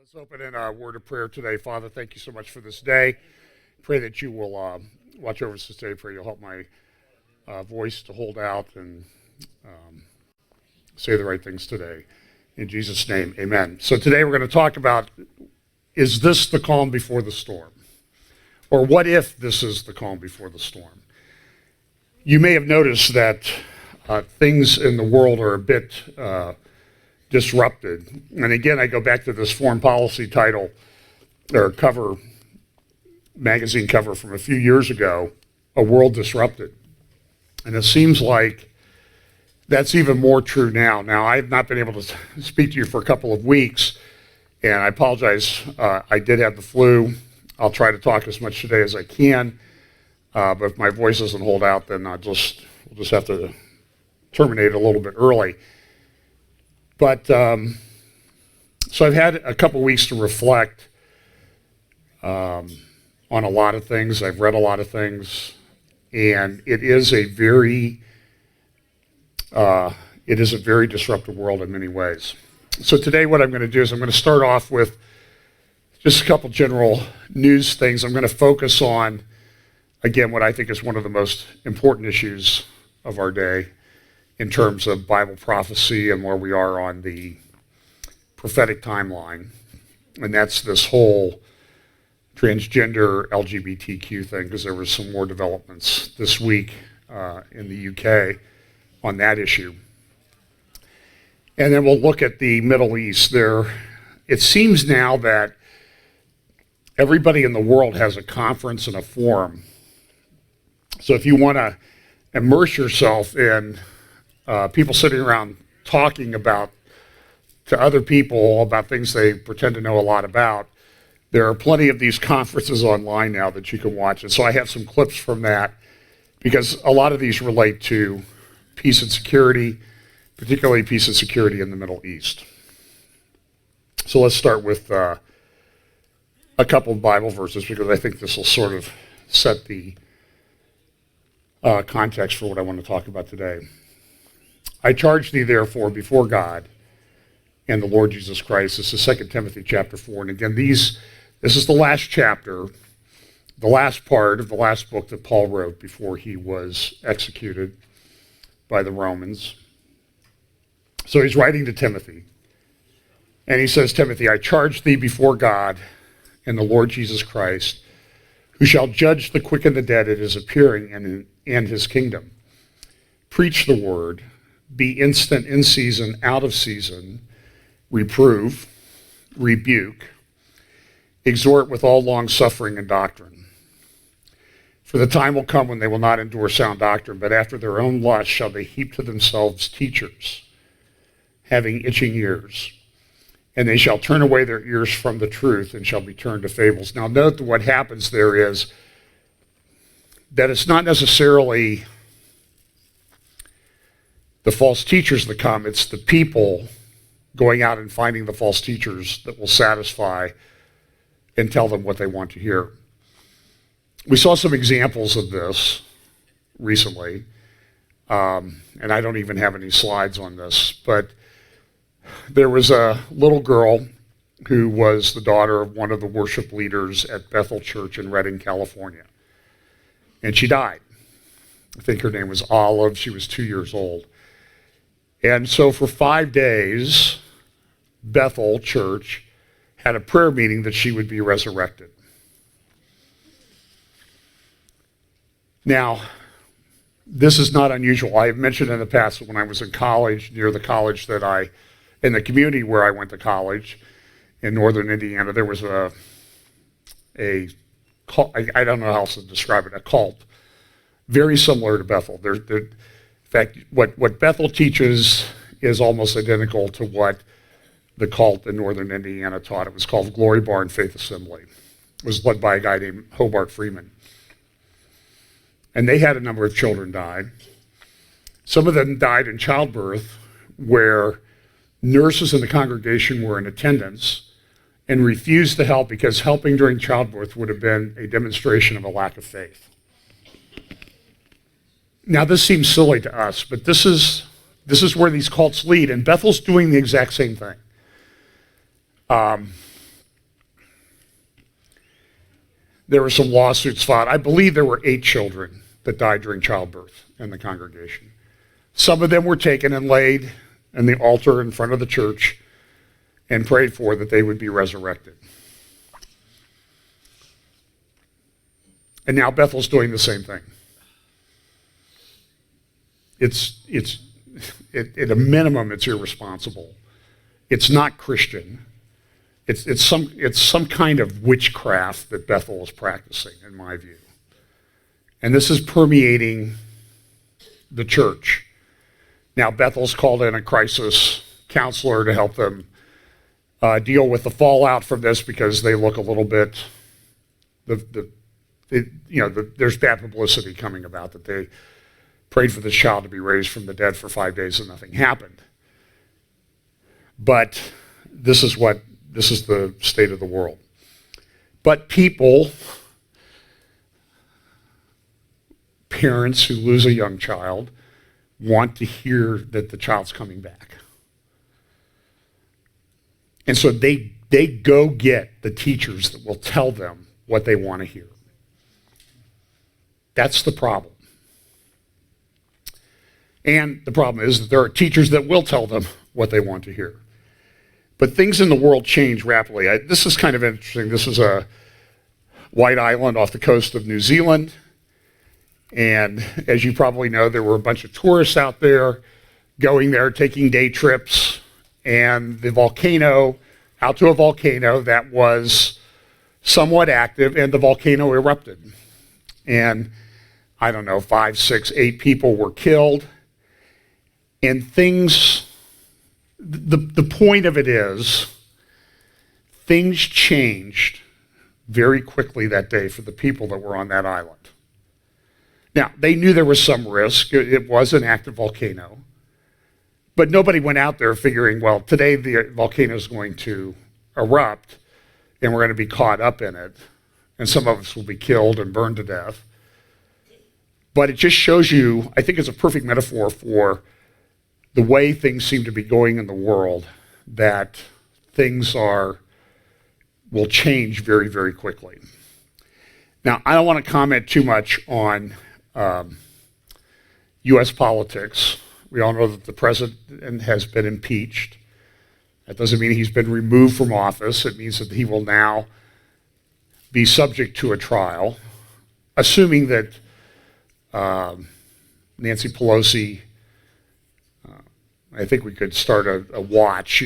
Let's open in a word of prayer today. Father, thank you so much for this day. Pray that you will watch over us this day. Pray you'll help my voice to hold out and say the right things today. In Jesus' name, amen. So today we're going to talk about, is this the calm before the storm? Or what if this is the calm before the storm? You may have noticed that things in the world are a bit disrupted. And again, I go back to this foreign policy title or cover, magazine cover from a few years ago, A World Disrupted. And it seems like that's even more true now. Now, I've not been able to speak to you for a couple of weeks, and I apologize. I did have the flu. I'll try to talk as much today as I can, but if my voice doesn't hold out, then we'll just have to terminate a little bit early. But so I've had a couple weeks to reflect on a lot of things. I've read a lot of things, and it is a very disruptive world in many ways. So today what I'm going to do is I'm going to start off with just a couple general news things. I'm going to focus on, again, what I think is one of the most important issues of our day in terms of Bible prophecy and where we are on the prophetic timeline. And that's this whole transgender LGBTQ thing, because there were some more developments this week in the UK on that issue. And then we'll look at the Middle East. It seems now that everybody in the world has a conference and a forum. So if you want to immerse yourself in people sitting around talking to other people about things they pretend to know a lot about, there are plenty of these conferences online now that you can watch. And so I have some clips from that, because a lot of these relate to peace and security, particularly peace and security in the Middle East. So let's start with a couple of Bible verses, because I think this will sort of set the context for what I want to talk about today. I charge thee therefore before God and the Lord Jesus Christ. This is 2 Timothy chapter 4. And again, this is the last chapter, the last part of the last book that Paul wrote before he was executed by the Romans. So he's writing to Timothy. And he says, Timothy, I charge thee before God and the Lord Jesus Christ, who shall judge the quick and the dead at his appearing and his kingdom. Preach the word. Be instant in season, out of season, reprove, rebuke, exhort with all long suffering and doctrine. For the time will come when they will not endure sound doctrine, but after their own lust shall they heap to themselves teachers, having itching ears. And they shall turn away their ears from the truth and shall be turned to fables. Now note that what happens there is that it's not necessarily the false teachers that come, it's the people going out and finding the false teachers that will satisfy and tell them what they want to hear. We saw some examples of this recently, and I don't even have any slides on this, but there was a little girl who was the daughter of one of the worship leaders at Bethel Church in Redding, California, and she died. I think her name was Olive. She was 2 years old. And so for 5 days, Bethel Church had a prayer meeting that she would be resurrected. Now, this is not unusual. I have mentioned in the past that when I was in college, near the college in the community where I went to college in northern Indiana, there was a cult, I don't know how else to describe it, a cult, very similar to Bethel. In fact, what Bethel teaches is almost identical to what the cult in northern Indiana taught. It was called Glory Bar and Faith Assembly. It was led by a guy named Hobart Freeman. And they had a number of children die. Some of them died in childbirth, where nurses in the congregation were in attendance and refused to help because helping during childbirth would have been a demonstration of a lack of faith. Now, this seems silly to us, but this is where these cults lead, and Bethel's doing the exact same thing. there were some lawsuits filed. I believe there were 8 children that died during childbirth in the congregation. Some of them were taken and laid in the altar in front of the church and prayed for that they would be resurrected. And now Bethel's doing the same thing. At a minimum, it's irresponsible. It's not Christian. It's some kind of witchcraft that Bethel is practicing, in my view. And this is permeating the church. Now, Bethel's called in a crisis counselor to help them deal with the fallout from this, because they look a little bit, there's bad publicity coming about that they prayed for this child to be raised from the dead for 5 days and nothing happened. But this is the state of the world. But people, parents who lose a young child, want to hear that the child's coming back. And so they go get the teachers that will tell them what they want to hear. That's the problem. And the problem is that there are teachers that will tell them what they want to hear. But things in the world change rapidly. This is kind of interesting. This is a white island off the coast of New Zealand. And as you probably know, there were a bunch of tourists out there going there, taking day trips. And the volcano, out to a volcano that was somewhat active, and the volcano erupted. And I don't know, 5, 6, 8 people were killed. And the point of it is, things changed very quickly that day for the people that were on that island. Now, they knew there was some risk. It was an active volcano. But nobody went out there figuring, well, today the volcano is going to erupt, and we're going to be caught up in it, and some of us will be killed and burned to death. But it just shows you, I think it's a perfect metaphor for the way things seem to be going in the world, that things will change very, very quickly. Now, I don't want to comment too much on U.S. politics. We all know that the president has been impeached. That doesn't mean he's been removed from office. It means that he will now be subject to a trial, assuming that Nancy Pelosi, I think we could start a watch,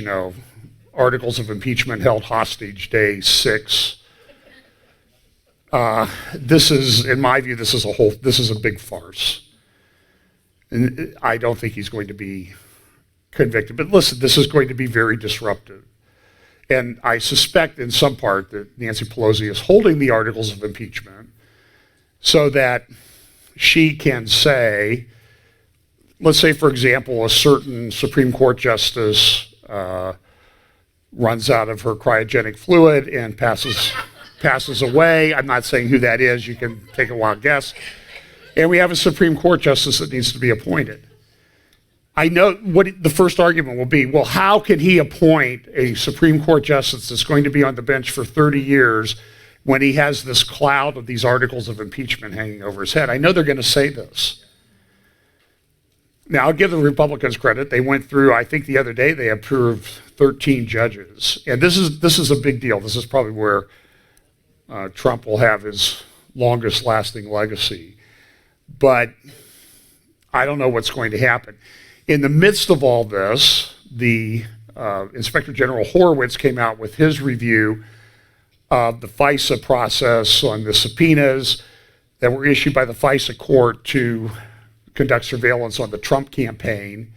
articles of impeachment held hostage day 6. This is, in my view, this is a big farce. And I don't think he's going to be convicted. But listen, this is going to be very disruptive. And I suspect in some part that Nancy Pelosi is holding the articles of impeachment so that she can say, let's say, for example, a certain Supreme Court justice runs out of her cryogenic fluid and passes away. I'm not saying who that is. You can take a wild guess. And we have a Supreme Court justice that needs to be appointed. I know what the first argument will be, well, how can he appoint a Supreme Court justice that's going to be on the bench for 30 years when he has this cloud of these articles of impeachment hanging over his head? I know they're going to say this. Now, I'll give the Republicans credit. They went through, I think the other day, they approved 13 judges. And this is a big deal. This is probably where Trump will have his longest lasting legacy. But I don't know what's going to happen. In the midst of all this, the Inspector General Horowitz came out with his review of the FISA process on the subpoenas that were issued by the FISA court to conduct surveillance on the Trump campaign.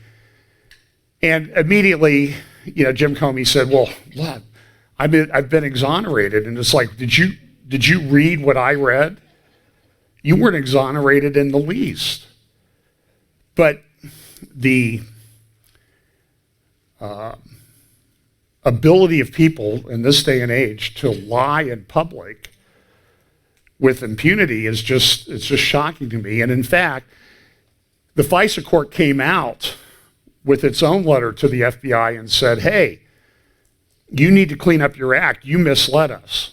And immediately, Jim Comey said, well, what? I've been exonerated. And it's like, did you read what I read? You weren't exonerated in the least. But the ability of people in this day and age to lie in public with impunity it's just shocking to me. And in fact, the FISA court came out with its own letter to the FBI and said, hey, you need to clean up your act. You misled us.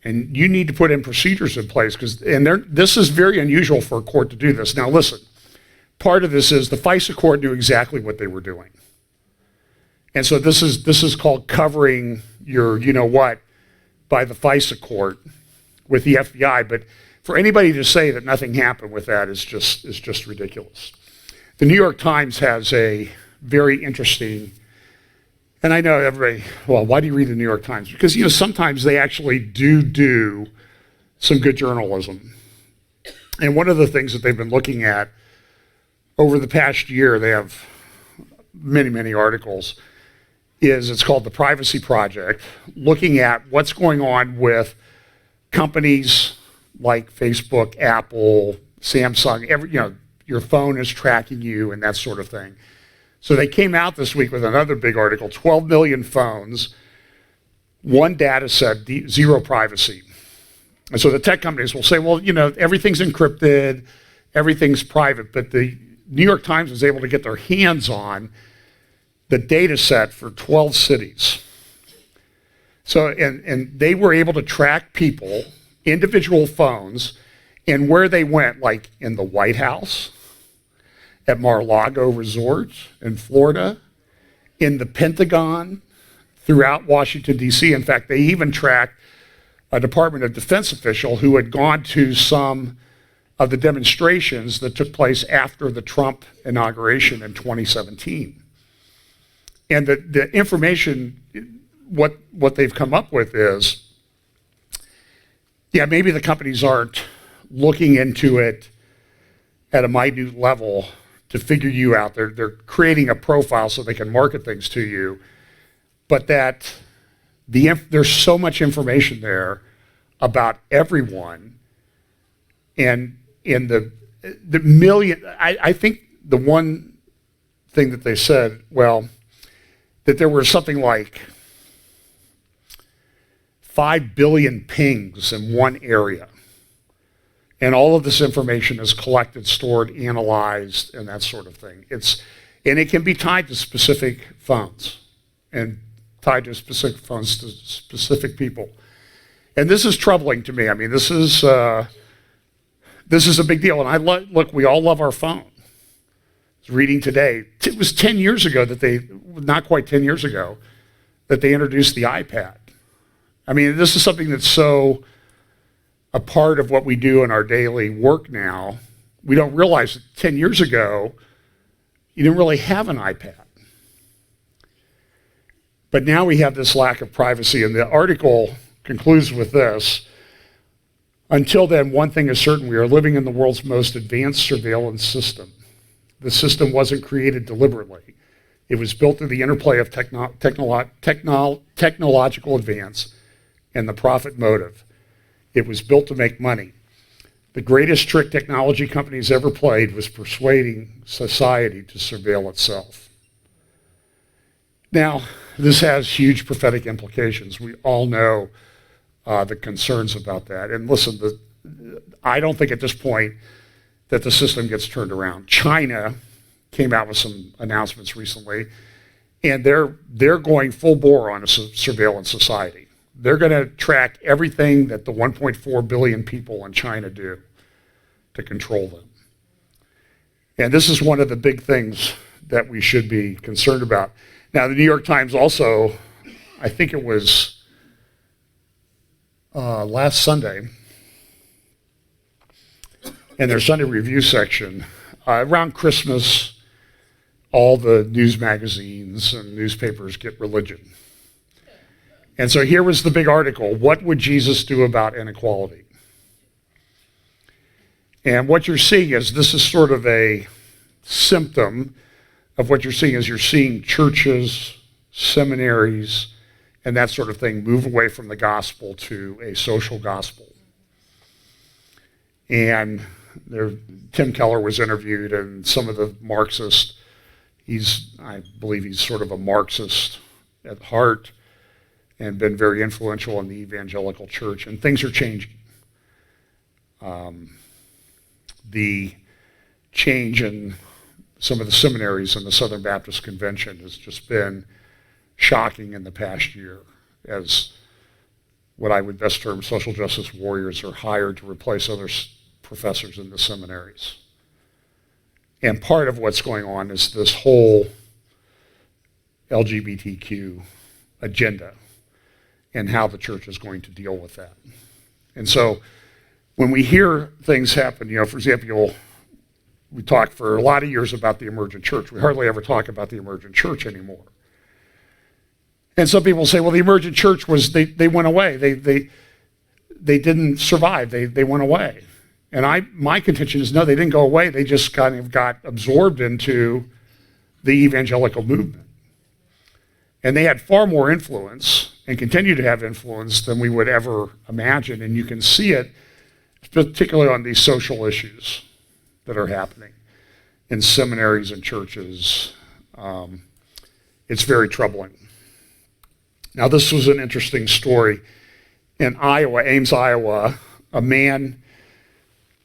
And you need to put in procedures in place this is very unusual for a court to do this. Now listen, part of this is the FISA court knew exactly what they were doing. And so this is called covering your you know what by the FISA court with the FBI. But for anybody to say that nothing happened with that is just ridiculous. The New York Times has a very interesting, and I know everybody, well, why do you read the New York Times? Because sometimes they actually do some good journalism. And one of the things that they've been looking at over the past year, they have many articles, it's called The Privacy Project, looking at what's going on with companies like Facebook, Apple, Samsung, your phone is tracking you and that sort of thing. So they came out this week with another big article, 12 million phones, one data set, zero privacy. And so the tech companies will say, well, everything's encrypted, everything's private, but the New York Times was able to get their hands on the data set for 12 cities. So, and they were able to track people, individual phones, and where they went, like in the White House, at Mar-a-Lago Resort in Florida, in the Pentagon, throughout Washington, D.C. In fact, they even tracked a Department of Defense official who had gone to some of the demonstrations that took place after the Trump inauguration in 2017. And the information, what they've come up with is, maybe the companies aren't looking into it at a minute level to figure you out. They're creating a profile so they can market things to you, but that there's so much information there about everyone, and in the million, I think the one thing that they said, that there were something like 5 billion pings in one area. And all of this information is collected, stored, analyzed, and that sort of thing. And it can be tied to specific phones and tied to specific phones to specific people. And this is troubling to me. I mean, this is a big deal. And look, we all love our phone. I was reading today. It was 10 years ago not quite 10 years ago, that they introduced the iPad. I mean, this is something that's so a part of what we do in our daily work now. We don't realize that 10 years ago, you didn't really have an iPad. But now we have this lack of privacy, and the article concludes with this. Until then, one thing is certain: we are living in the world's most advanced surveillance system. The system wasn't created deliberately. It was built through the interplay of technological advance and the profit motive. It was built to make money. The greatest trick technology companies ever played was persuading society to surveil itself. Now, this has huge prophetic implications. We all know the concerns about that. And listen, I don't think at this point that the system gets turned around. China came out with some announcements recently, and they're going full bore on a surveillance society. They're going to track everything that the 1.4 billion people in China do to control them. And this is one of the big things that we should be concerned about. Now, the New York Times also, I think it was last Sunday, in their Sunday review section, around Christmas, all the news magazines and newspapers get religion. And so here was the big article: what would Jesus do about inequality? And what you're seeing is, this is sort of a symptom of what you're seeing, is you're seeing churches, seminaries, and that sort of thing move away from the gospel to a social gospel. And Tim Keller was interviewed, and some of the Marxists, I believe he's sort of a Marxist at heart, and been very influential in the evangelical church, and things are changing. The change in some of the seminaries in the Southern Baptist Convention has just been shocking in the past year, as what I would best term social justice warriors are hired to replace other professors in the seminaries. And part of what's going on is this whole LGBTQ agenda and how the church is going to deal with that. And so when we hear things happen, for example, we talked for a lot of years about the emergent church. We hardly ever talk about the emergent church anymore. And some people say, well, the emergent church they went away. They didn't survive. They went away. And my contention is no, they didn't go away. They just kind of got absorbed into the evangelical movement. And they had far more influence and continue to have influence than we would ever imagine. And you can see it particularly on these social issues that are happening in seminaries and churches. It's very troubling. Now, this was an interesting story. In Iowa, Ames, Iowa, a man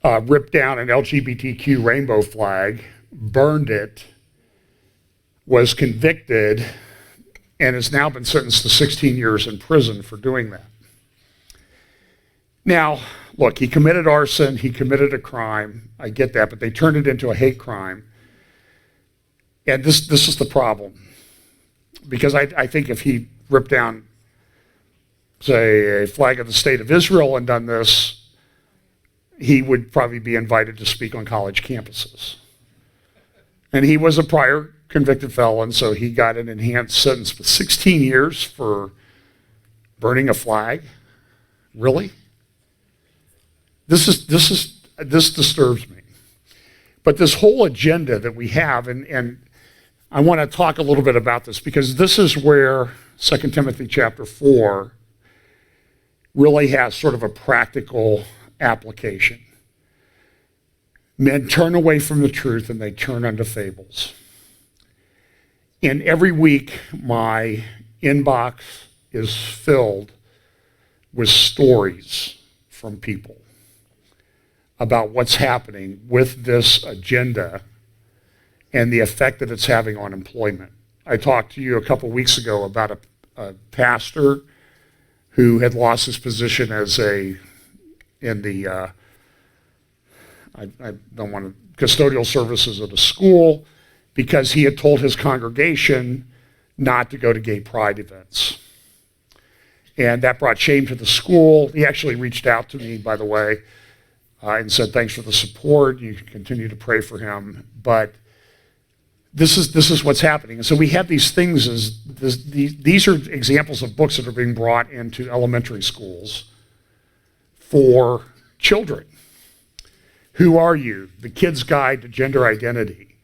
ripped down an LGBTQ rainbow flag, burned it, was convicted, and has now been sentenced to 16 years in prison for doing that. Now, look, he committed arson, he committed a crime, I get that, but they turned it into a hate crime. And this is the problem. Because I think if he ripped down, say, a flag of the state of Israel and done this, he would probably be invited to speak on college campuses. And he was a prior convicted felon, so he got an enhanced sentence for 16 years for burning a flag. Really? This disturbs me. But this whole agenda that we have, and I want to talk a little bit about this because this is where 2 Timothy chapter 4 really has sort of a practical application. Men turn away from the truth and they turn unto fables. And every week my inbox is filled with stories from people about what's happening with this agenda and the effect that it's having on employment. I talked to you a couple weeks ago about a pastor who had lost his position as custodial services at a school because he had told his congregation not to go to gay pride events. And that brought shame to the school. He actually reached out to me, by the way, and said, thanks for the support. You can continue to pray for him. But this is what's happening. And so we have these things these are examples of books that are being brought into elementary schools for children. Who Are You? The Kid's Guide to Gender Identity.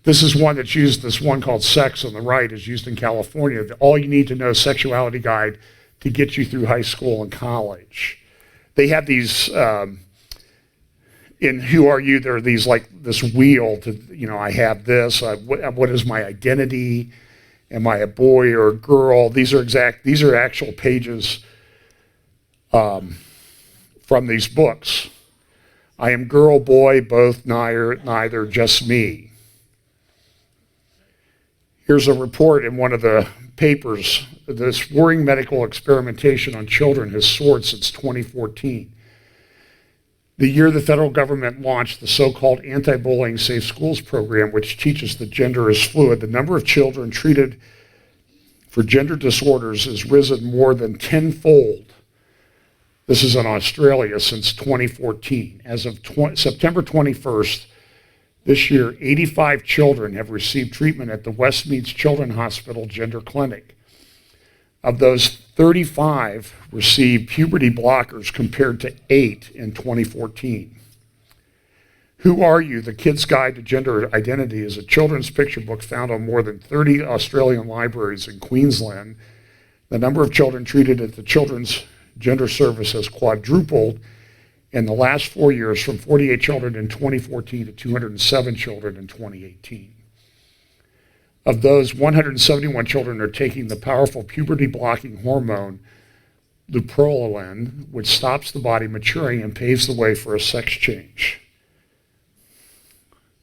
This is one that's used, this one called Sex on the right is used in California. All you need to know sexuality guide to get you through high school and college. They have these, in Who Are You, there are these like this wheel to, I have this, what is my identity? Am I a boy or a girl? These are actual pages from these books. I am girl, boy, both, neither, just me. Here's a report in one of the papers. This worrying medical experimentation on children has soared since 2014. The year the federal government launched the so-called Anti-Bullying Safe Schools program, which teaches that gender is fluid, the number of children treated for gender disorders has risen more than tenfold. This is in Australia since 2014. As of September 21st, this year, 85 children have received treatment at the Westmeads Children's Hospital Gender Clinic. Of those, 35 received puberty blockers compared to 8 in 2014. Who Are You? The Kid's Guide to Gender Identity is a children's picture book found on more than 30 Australian libraries in Queensland. The number of children treated at the Children's Gender Service has quadrupled in the last 4 years from 48 children in 2014 to 207 children in 2018. Of those, 171 children are taking the powerful puberty-blocking hormone leuprolin, which stops the body maturing and paves the way for a sex change.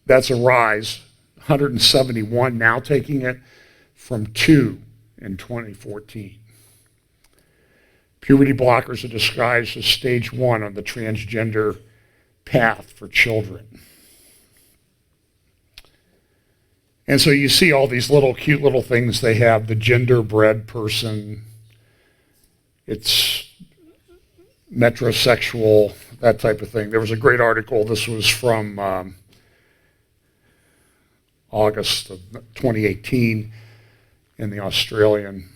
That's a rise, 171 now taking it from 2 in 2014. Puberty blockers are described as stage 1 on the transgender path for children. And so you see all these little cute little things they have, the genderbread person, it's metrosexual, that type of thing. There was a great article, this was from August of 2018 in the Australian.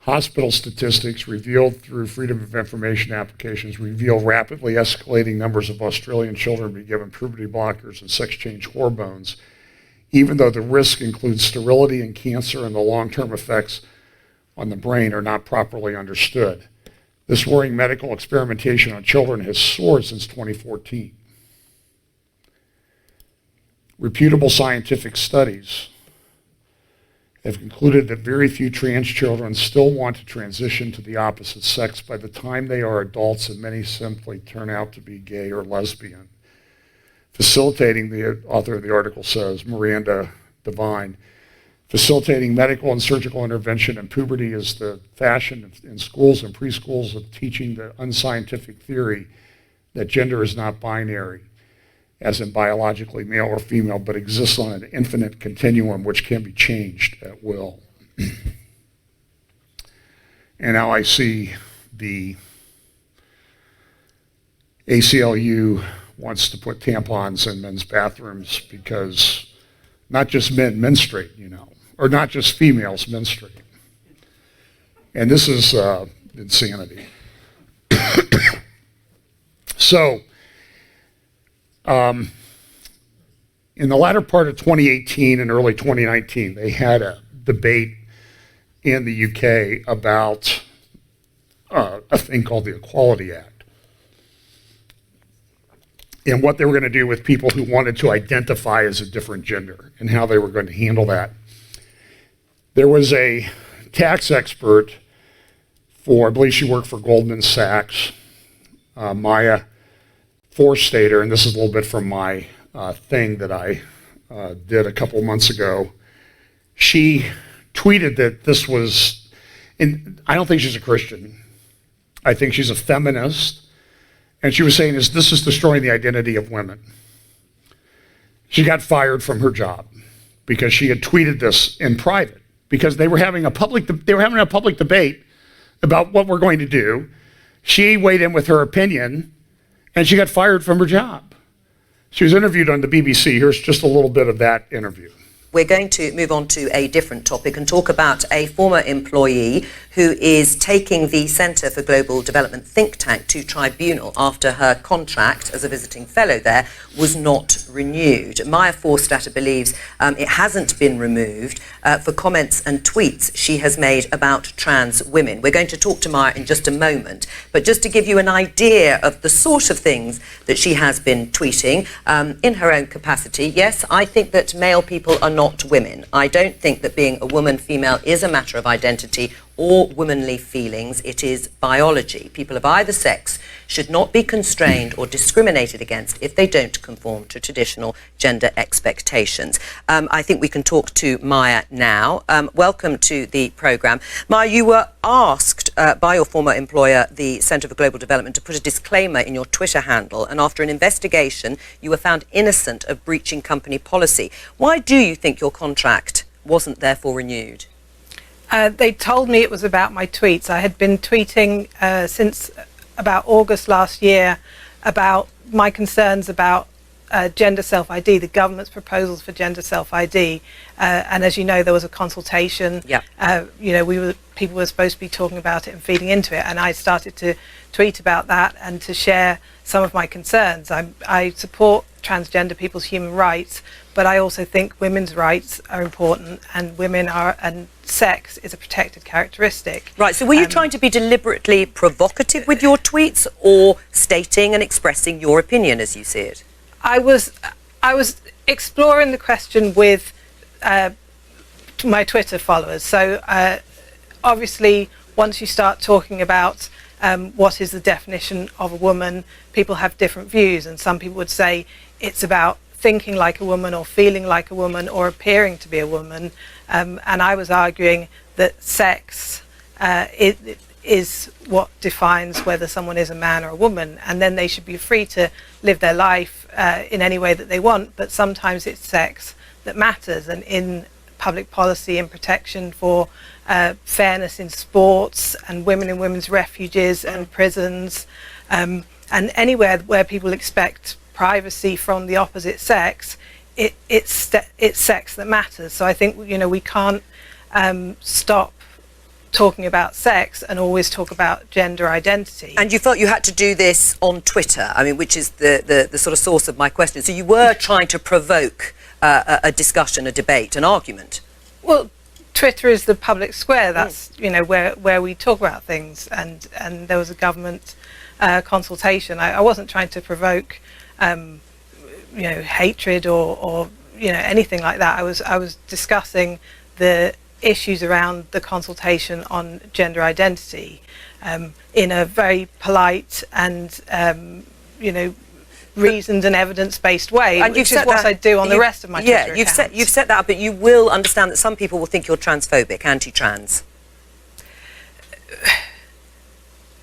Hospital statistics revealed through Freedom of Information applications reveal rapidly escalating numbers of Australian children being given puberty blockers and sex change hormones, even though the risk includes sterility and cancer and the long-term effects on the brain are not properly understood. This worrying medical experimentation on children has soared since 2014. Reputable scientific studies have concluded that very few trans children still want to transition to the opposite sex by the time they are adults, and many simply turn out to be gay or lesbian. Facilitating, the author of the article says, Miranda Devine, facilitating medical and surgical intervention in puberty is the fashion in schools and preschools of teaching the unscientific theory that gender is not binary, as in biologically male or female, but exists on an infinite continuum which can be changed at will. And now I see the ACLU wants to put tampons in men's bathrooms because not just men menstruate, you know, or not just females menstruate. And this is insanity. So, in the latter part of 2018 and early 2019, they had a debate in the UK about a thing called the Equality Act, and what they were going to do with people who wanted to identify as a different gender and how they were going to handle that. There was a tax expert I believe she worked for Goldman Sachs, Maya Forstater, and this is a little bit from my thing that I did a couple months ago. She tweeted that this was, and I don't think she's a Christian. I think she's a feminist. And she was saying this is destroying the identity of women. She got fired from her job because she had tweeted this in private, because they were having a public debate about what we're going to do. She weighed in with her opinion, and she got fired from her job. She was interviewed on the BBC. Here's just a little bit of that interview. We're going to move on to a different topic and talk about a former employee who is taking the Centre for Global Development think tank to tribunal after her contract as a visiting fellow there was not renewed. Maya Forstater believes it hasn't been removed for comments and tweets she has made about trans women. We're going to talk to Maya in just a moment, but just to give you an idea of the sort of things that she has been tweeting in her own capacity. Yes, I think that male people are not women. I don't think that being a woman, female is a matter of identity or womanly feelings. It is biology. People of either sex should not be constrained or discriminated against if they don't conform to traditional gender expectations. I think we can talk to Maya now. Welcome to the programme. Maya, you were asked by your former employer, the Centre for Global Development, to put a disclaimer in your Twitter handle, and after an investigation, you were found innocent of breaching company policy. Why do you think your contract wasn't therefore renewed? They told me it was about my tweets. I had been tweeting since about August last year about my concerns about gender self-ID, the government's proposals for gender self-ID. And as you know, there was a consultation. Yep. People were supposed to be talking about it and feeding into it. And I started to tweet about that and to share some of my concerns. I support transgender people's human rights, but I also think women's rights are important, and and sex is a protected characteristic. Right, so were you trying to be deliberately provocative with your tweets, or stating and expressing your opinion as you see it? I was exploring the question with my Twitter followers. So obviously, once you start talking about what is the definition of a woman, people have different views, and some people would say it's about thinking like a woman or feeling like a woman or appearing to be a woman, and I was arguing that sex is what defines whether someone is a man or a woman, and then they should be free to live their life in any way that they want, but sometimes it's sex that matters. And in public policy and protection for fairness in sports and women in women's refuges and prisons, and anywhere where people expect privacy from the opposite sex, it's sex that matters. So I think, we can't stop talking about sex and always talk about gender identity. And you felt you had to do this on Twitter, which is the sort of source of my question. So you were trying to provoke a discussion, a debate, an argument. Well, Twitter is the public square. That's where we talk about things, and there was a government consultation. I wasn't trying to provoke hatred or anything like that. I was discussing the issues around the consultation on gender identity in a very polite and reasoned and evidence-based way, and which is what I do on the rest of my Twitter accounts. You've set that up, but you will understand that some people will think you're transphobic, anti-trans.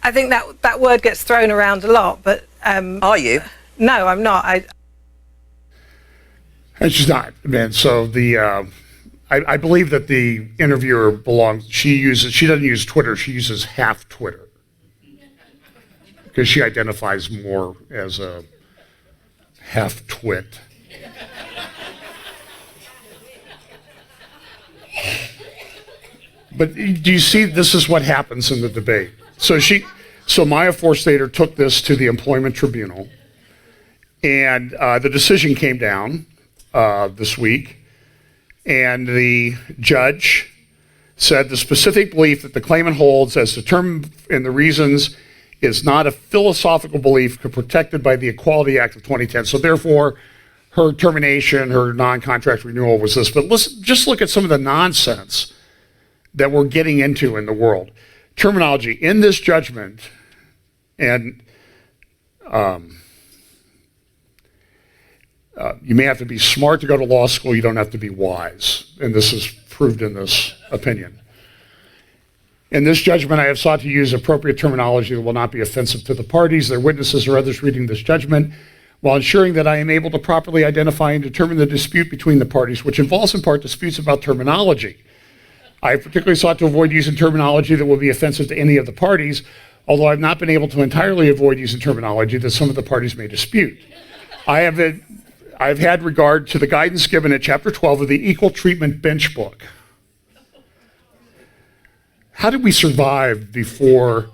I think that word gets thrown around a lot, but are you? No, I'm not. And she's not, man. So I believe that the interviewer she doesn't use Twitter, she uses half Twitter. Because she identifies more as a half twit. But do you see, this is what happens in the debate. So Maya Forstater took this to the Employment Tribunal, and the decision came down this week. And the judge said the specific belief that the claimant holds as determined in the reasons is not a philosophical belief protected by the Equality Act of 2010. So therefore, her termination, her non-contract renewal was this. But just look at some of the nonsense that we're getting into in the world. Terminology in this judgment, and you may have to be smart to go to law school, you don't have to be wise. And this is proved in this opinion. In this judgment, I have sought to use appropriate terminology that will not be offensive to the parties, their witnesses, or others reading this judgment, while ensuring that I am able to properly identify and determine the dispute between the parties, which involves in part disputes about terminology. I have particularly sought to avoid using terminology that will be offensive to any of the parties, although I've not been able to entirely avoid using terminology that some of the parties may dispute. I've had regard to the guidance given at Chapter 12 of the Equal Treatment Bench Book. How did we survive before?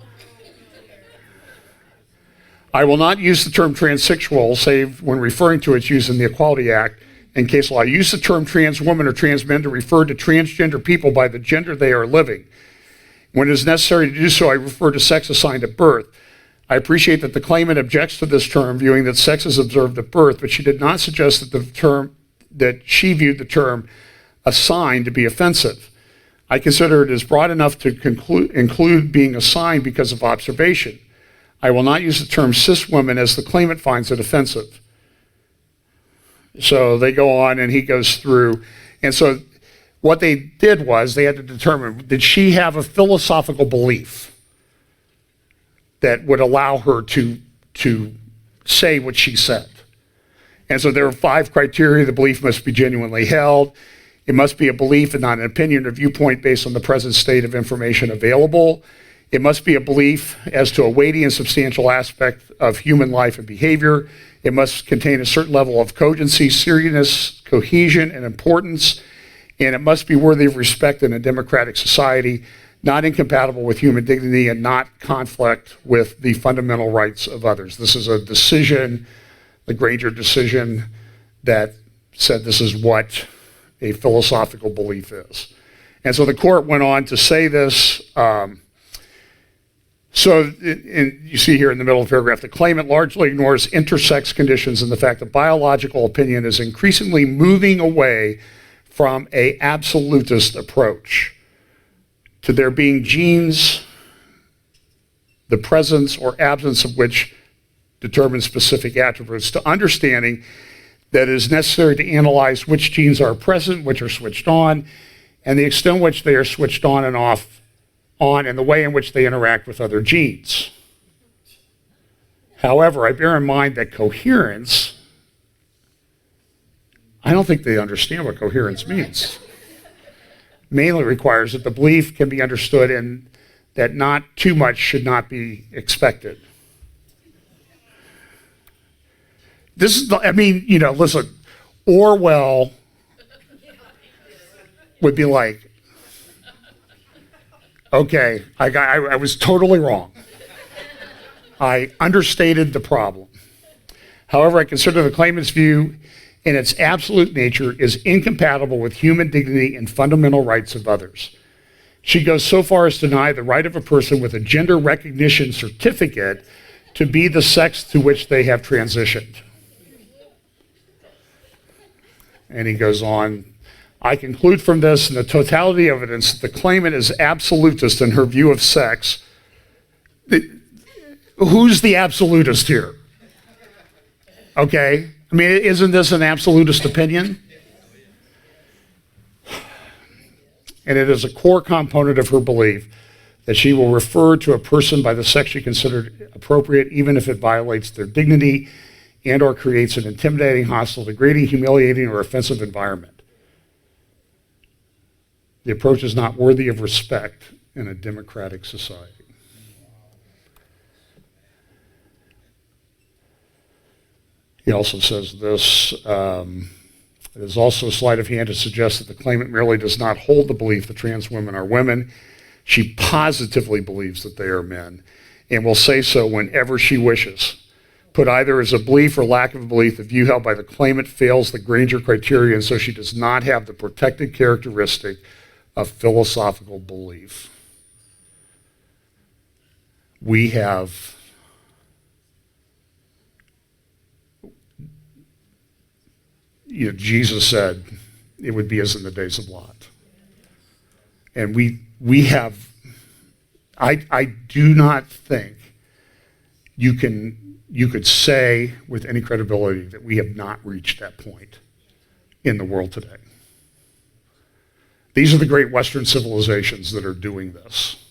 I will not use the term transsexual, save when referring to its use in the Equality Act and case law. I use the term trans woman or trans men to refer to transgender people by the gender they are living. When it is necessary to do so, I refer to sex assigned at birth. I appreciate that the claimant objects to this term, viewing that sex is observed at birth, but she did not suggest that she viewed the term assigned to be offensive. I consider it as broad enough to include being assigned because of observation. I will not use the term cis women as the claimant finds it offensive. So they go on and he goes through. And so what they did was they had to determine, did she have a philosophical belief that would allow her to say what she said? And so there are 5 criteria. The belief must be genuinely held. It must be a belief and not an opinion or viewpoint based on the present state of information available. It must be a belief as to a weighty and substantial aspect of human life and behavior. It must contain a certain level of cogency, seriousness, cohesion, and importance. And it must be worthy of respect in a democratic society, not incompatible with human dignity, and not conflict with the fundamental rights of others. This is a decision, the Granger decision, that said this is what a philosophical belief is. And so the court went on to say this. You see here in the middle of the paragraph, the claimant largely ignores intersex conditions and the fact that biological opinion is increasingly moving away from an absolutist approach to there being genes, the presence or absence of which determine specific attributes, to understanding that it is necessary to analyze which genes are present, which are switched on, and the extent to which they are switched on and off on and the way in which they interact with other genes. However, I bear in mind that coherence, I don't think they understand what coherence means. Mainly requires that the belief can be understood and that not too much should not be expected. This is, listen, Orwell would be like, okay, I was totally wrong. I understated the problem. However, I consider the claimant's view in its absolute nature is incompatible with human dignity and fundamental rights of others. She goes so far as to deny the right of a person with a gender recognition certificate to be the sex to which they have transitioned. And he goes on, I conclude from this and the totality of evidence that the claimant is absolutist in her view of sex. Who's the absolutist here? Okay, I mean, isn't this an absolutist opinion? And it is a core component of her belief that she will refer to a person by the sex she considered appropriate, even if it violates their dignity and or creates an intimidating, hostile, degrading, humiliating, or offensive environment. The approach is not worthy of respect in a democratic society. He also says this, it is also a sleight of hand to suggest that the claimant merely does not hold the belief that trans women are women. She positively believes that they are men and will say so whenever she wishes. Put either as a belief or lack of belief, the view held by the claimant fails the Granger criteria, and so she does not have the protected characteristic of philosophical belief. We have Jesus said it would be as in the days of Lot. And we have, I do not think you could say with any credibility that we have not reached that point in the world today. These are the great Western civilizations that are doing this.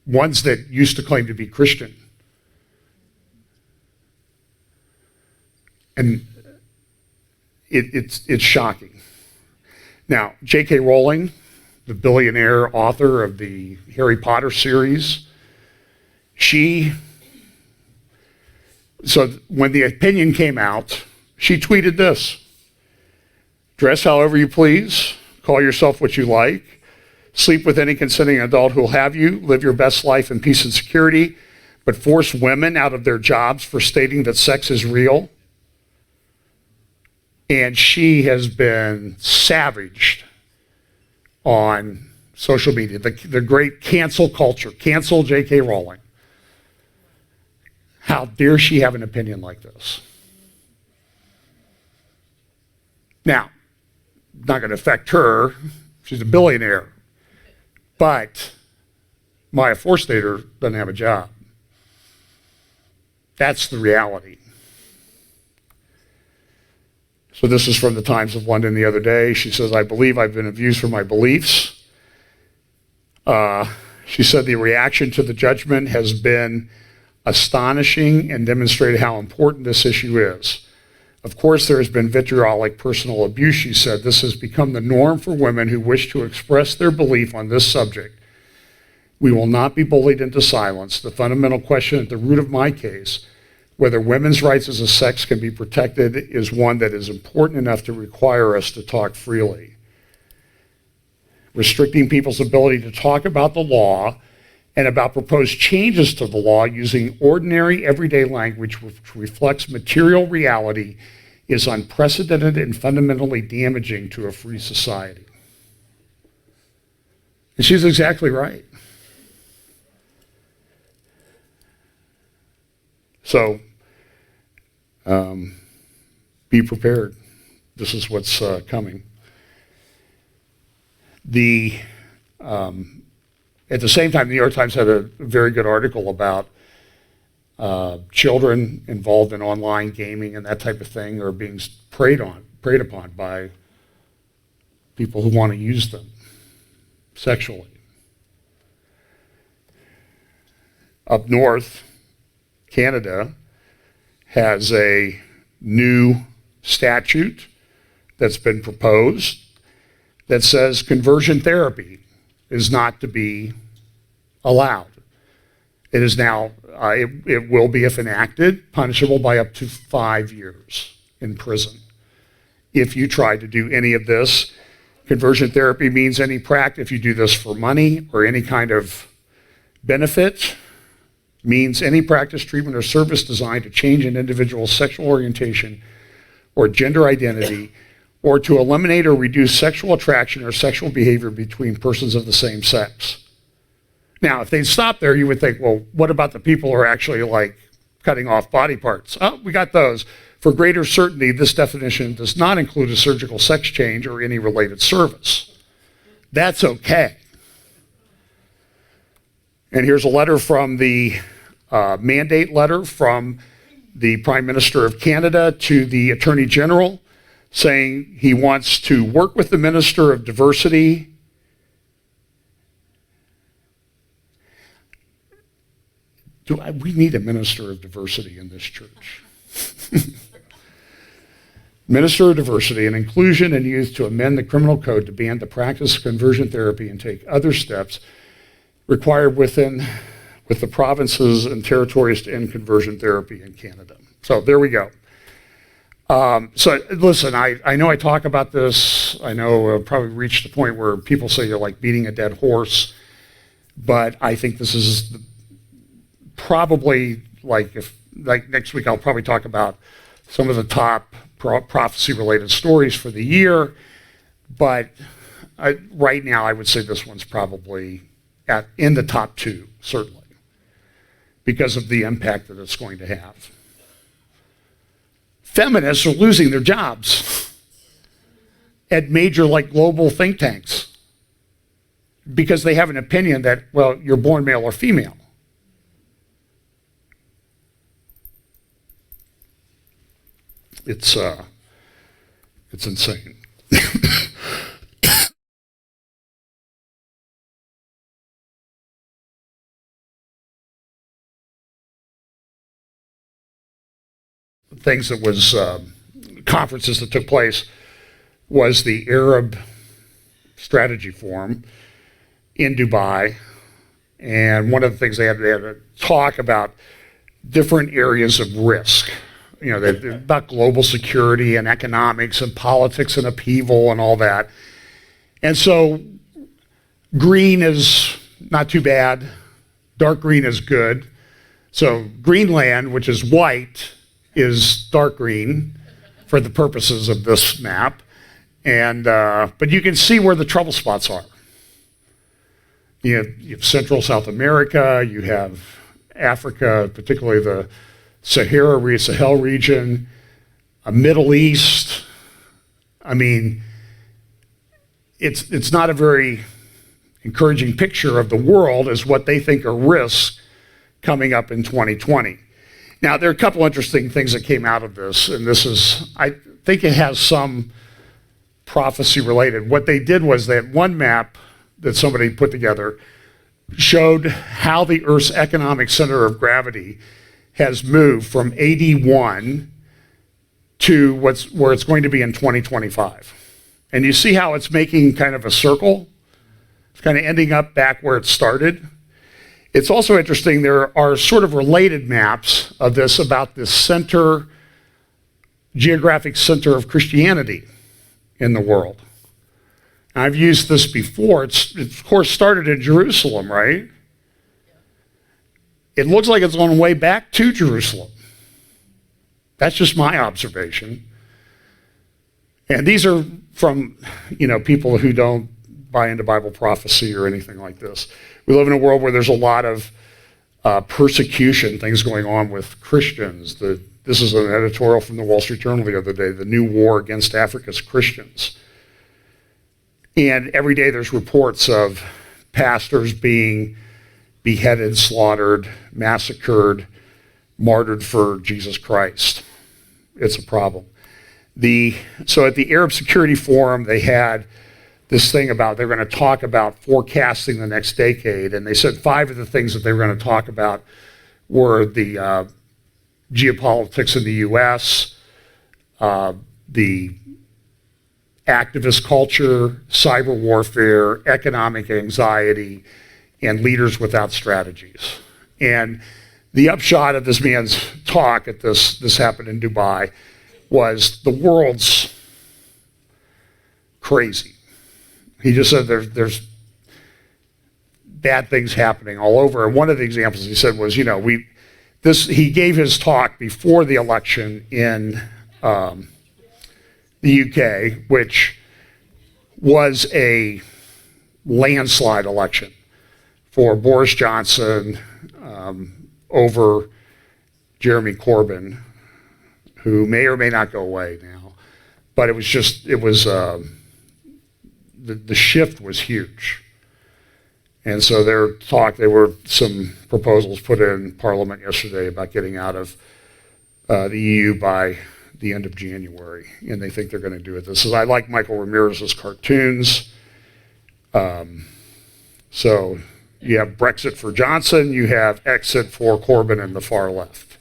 Ones that used to claim to be Christian. And it's shocking. Now, J.K. Rowling, the billionaire author of the Harry Potter series, so when the opinion came out, she tweeted this: dress however you please, call yourself what you like, sleep with any consenting adult who will have you, live your best life in peace and security, but force women out of their jobs for stating that sex is real. And she has been savaged on social media, the great cancel culture, cancel J.K. Rowling. How dare she have an opinion like this? Now, not going to affect her, she's a billionaire, but Maya Forstater doesn't have a job. That's the reality. So this is from the Times of London the other day. She says, I believe I've been abused for my beliefs. She said the reaction to the judgment has been astonishing and demonstrated how important this issue is. Of course, there has been vitriolic personal abuse, she said. This has become the norm for women who wish to express their belief on this subject. We will not be bullied into silence. The fundamental question at the root of my case, whether women's rights as a sex can be protected, is one that is important enough to require us to talk freely. Restricting people's ability to talk about the law and about proposed changes to the law using ordinary everyday language which reflects material reality is unprecedented and fundamentally damaging to a free society. And she's exactly right. So, be prepared. This is what's coming. At the same time, the New York Times had a very good article about children involved in online gaming and that type of thing are being preyed upon by people who want to use them. sexually. Up north, Canada has a new statute that's been proposed that says conversion therapy is not to be allowed. It is now, it will be, if enacted, punishable by up to 5 years in prison. If you try to do any of this, conversion therapy means any practice, if you do this for money or any kind of benefit, means any practice, treatment, or service designed to change an individual's sexual orientation or gender identity, or to eliminate or reduce sexual attraction or sexual behavior between persons of the same sex. Now, if they stop there, you would think, well, what about the people who are actually like cutting off body parts? Oh, we got those. For greater certainty, this definition does not include a surgical sex change or any related service. That's okay. And here's a letter from the mandate letter from the Prime Minister of Canada to the Attorney General, saying he wants to work with the Minister of Diversity we need a Minister of Diversity in this church. Minister of Diversity and Inclusion and Youth to amend the criminal code to ban the practice of conversion therapy and take other steps required with the provinces and territories to end conversion therapy in Canada. So there we go. So listen, I know I talk about this. I know I've probably reached the point where people say you're like beating a dead horse, but I think this is probably like next week I'll probably talk about some of the top prophecy-related stories for the year, but right now I would say this one's probably in the top 2, certainly, because of the impact that it's going to have. Feminists are losing their jobs at major global think tanks because they have an opinion that, well, you're born male or female. It's insane. Things that was conferences that took place was the Arab Strategy Forum in Dubai, and one of the things they had to talk about different areas of risk. You know, about global security and economics and politics and upheaval and all that. And so green is not too bad. Dark green is good. So Greenland, which is white, is dark green for the purposes of this map. And but you can see where the trouble spots are. You have Central South America, you have Africa, particularly the Sahel region, Middle East. I mean, it's not a very encouraging picture of the world as what they think are risks coming up in 2020. Now, there are a couple interesting things that came out of this, and this is, I think it has some prophecy related. What they did was that one map that somebody put together showed how the Earth's economic center of gravity has moved from 81 to where it's going to be in 2025. And you see how it's making kind of a circle? It's kind of ending up back where it started. It's also interesting, there are sort of related maps of this about the geographic center of Christianity in the world. And I've used this before. It's of course started in Jerusalem, right? It looks like it's on the way back to Jerusalem. That's just my observation. And these are from, people who don't buy into Bible prophecy or anything like this. We live in a world where there's a lot of persecution, things going on with Christians. This is an editorial from the Wall Street Journal the other day, the new war against Africa's Christians. And every day there's reports of pastors being beheaded, slaughtered, massacred, martyred for Jesus Christ. It's a problem. So at the Arab Security Forum, they had this thing about they're going to talk about forecasting the next decade, and they said 5 of the things that they were going to talk about were the geopolitics in the U.S., the activist culture, cyber warfare, economic anxiety, and leaders without strategies. And the upshot of this man's talk at this happened in Dubai, was the world's crazy. He just said there's bad things happening all over. And one of the examples he said was, he gave his talk before the election in the UK, which was a landslide election for Boris Johnson over Jeremy Corbyn, who may or may not go away now. But the shift was huge. And so there were some proposals put in Parliament yesterday about getting out of the EU by the end of January, and they think they're going to do it. I like Michael Ramirez's cartoons. So you have Brexit for Johnson, you have exit for Corbyn and the far left.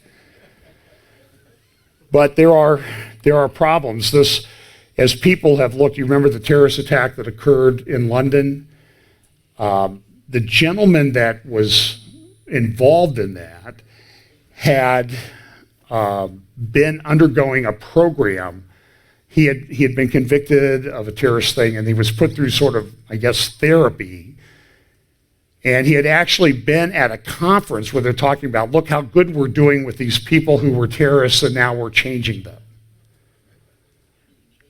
But there are problems. As people have looked, you remember the terrorist attack that occurred in London? The gentleman that was involved in that had been undergoing a program. He had been convicted of a terrorist thing, and he was put through sort of, I guess, therapy. And he had actually been at a conference where they're talking about, look how good we're doing with these people who were terrorists, and now we're changing them.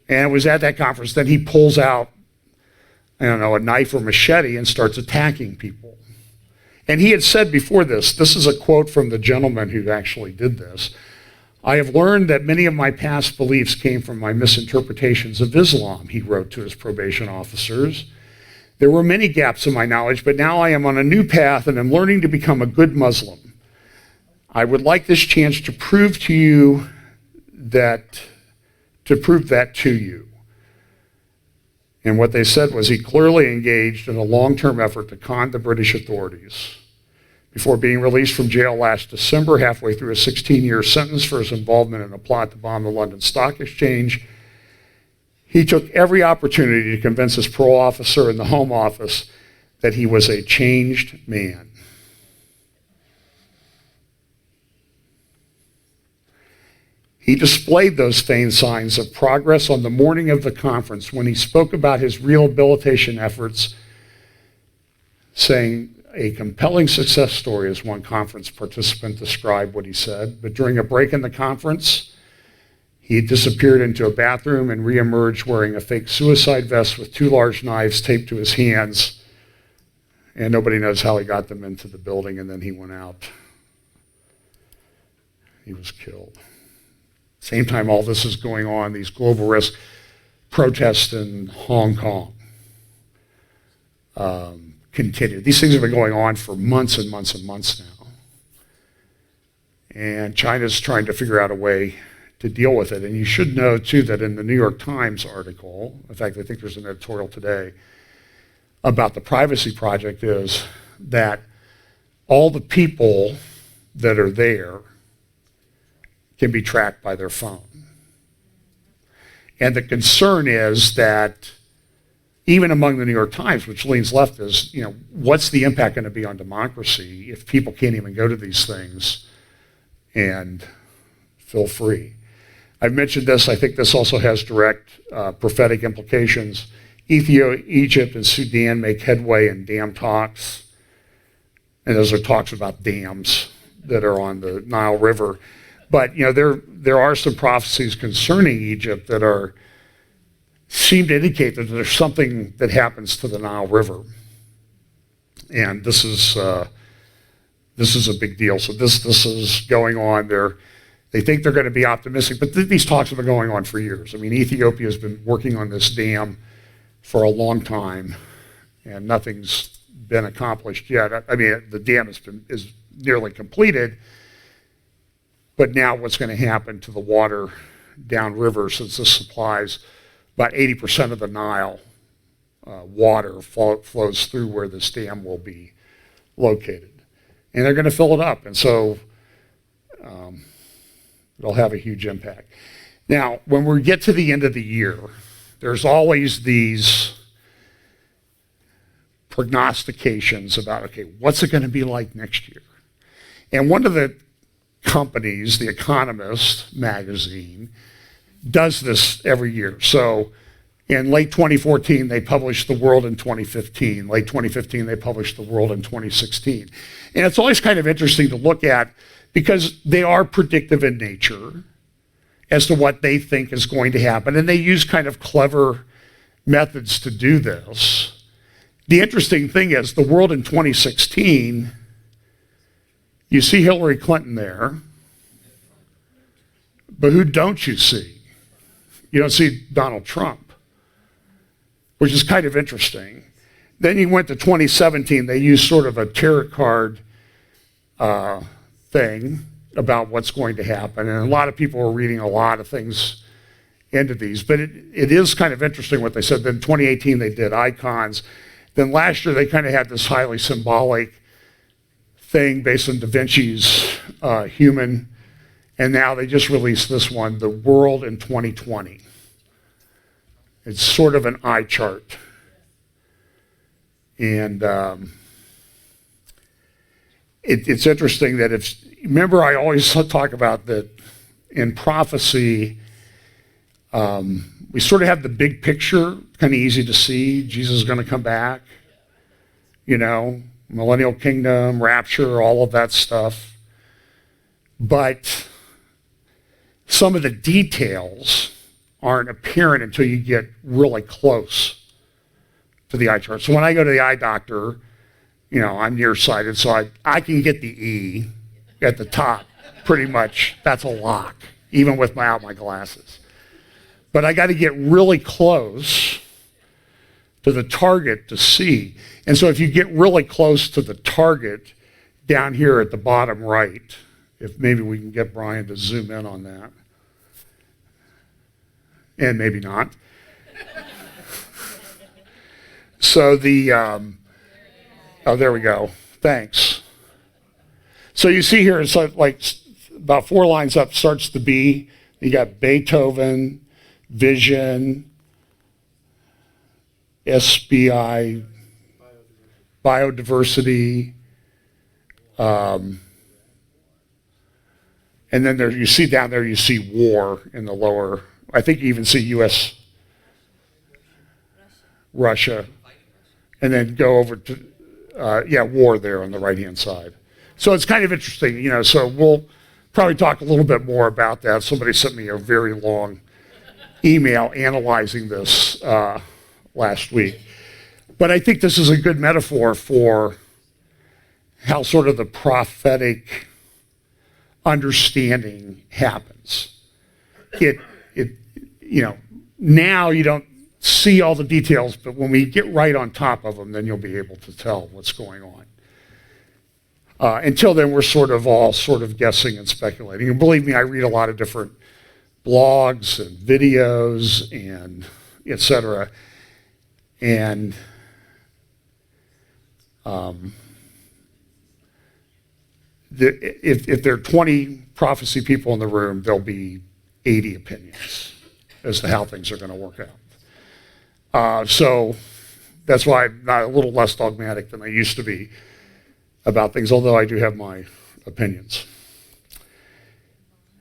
And it was at that conference that he pulls out, a knife or machete and starts attacking people. And he had said before this is a quote from the gentleman who actually did this: "I have learned that many of my past beliefs came from my misinterpretations of Islam," he wrote to his probation officers. "There were many gaps in my knowledge, but now I am on a new path and am learning to become a good Muslim. I would like this chance to prove that to you." And what they said was he clearly engaged in a long-term effort to con the British authorities. Before being released from jail last December, halfway through a 16-year sentence for his involvement in a plot to bomb the London Stock Exchange, he took every opportunity to convince his parole officer in the Home Office that he was a changed man. He displayed those feigned signs of progress on the morning of the conference when he spoke about his rehabilitation efforts, saying, "A compelling success story," as one conference participant described what he said. But during a break in the conference, he disappeared into a bathroom and reemerged wearing a fake suicide vest with 2 large knives taped to his hands. And nobody knows how he got them into the building, and then he went out. He was killed. Same time all this is going on, these global risk protests in Hong Kong continue. These things have been going on for months and months and months now. And China's trying to figure out a way to deal with it. And you should know, too, that in the New York Times article, in fact, I think there's an editorial today about the Privacy Project, is that all the people that are there can be tracked by their phone. And the concern is that even among the New York Times, which leans left, is, what's the impact going to be on democracy if people can't even go to these things and feel free? I've mentioned this. I think this also has direct prophetic implications. Ethiopia, Egypt, and Sudan make headway in dam talks. And those are talks about dams that are on the Nile River. But there are some prophecies concerning Egypt that seem to indicate that there's something that happens to the Nile River, and this is a big deal. So this is going on. They think they're going to be optimistic, but these talks have been going on for years. I mean, Ethiopia has been working on this dam for a long time, and nothing's been accomplished yet. I mean, the dam is nearly completed. But now what's going to happen to the water downriver, since this supplies about 80% of the Nile water flows through where this dam will be located. And they're going to fill it up. And so it'll have a huge impact. Now, when we get to the end of the year, there's always these prognostications about, okay, what's it going to be like next year? And one of the companies, The Economist magazine, does this every year. So in late 2014, they published The World in 2015. Late 2015, they published The World in 2016. And it's always kind of interesting to look at because they are predictive in nature as to what they think is going to happen. And they use kind of clever methods to do this. The interesting thing is The World in 2016, you see Hillary Clinton there, but who don't you see? You don't see Donald Trump, which is kind of interesting. Then you went to 2017, they used sort of a tarot card thing about what's going to happen. And a lot of people are reading a lot of things into these, but it is kind of interesting what they said. Then 2018, they did icons. Then last year, they kind of had this highly symbolic thing based on Da Vinci's Human. And now they just released this one, The World in 2020. It's sort of an eye chart. And it's interesting that remember I always talk about that in prophecy, we sort of have the big picture, kind of easy to see. Jesus is going to come back, millennial kingdom, rapture, all of that stuff. But some of the details aren't apparent until you get really close to the eye chart. So when I go to the eye doctor, I'm nearsighted, so I can get the E at the top pretty much. That's a lock, even without my glasses. But I got to get really close to the target to see. And so if you get really close to the target down here at the bottom right, if maybe we can get Brian to zoom in on that. And maybe not. So oh, there we go. Thanks. So you see here, it's like about 4 lines up starts the B. You got Beethoven, Vision, SBI, Biodiversity, and then you see down there, you see War in the lower. I think you even see U.S., Russia, and then go over to, War there on the right-hand side. So it's kind of interesting, so we'll probably talk a little bit more about that. Somebody sent me a very long email analyzing this last week. But I think this is a good metaphor for how sort of the prophetic understanding happens. Now you don't see all the details, but when we get right on top of them, then you'll be able to tell what's going on. Until then, we're all guessing and speculating. And believe me, I read a lot of different blogs and videos and et cetera. And if there are 20 prophecy people in the room, there'll be 80 opinions as to how things are going to work out. So that's why I'm not a little less dogmatic than I used to be about things, although I do have my opinions.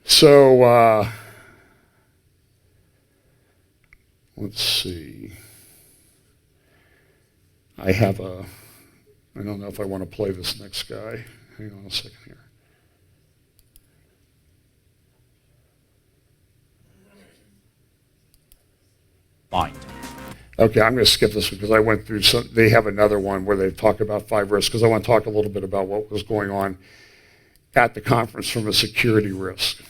So let's see. I don't know if I want to play this next guy. Hang on a second here. Mind. Okay, I'm going to skip this because I went through they have another one where they talk about 5 risks, because I want to talk a little bit about what was going on at the conference from a security risk.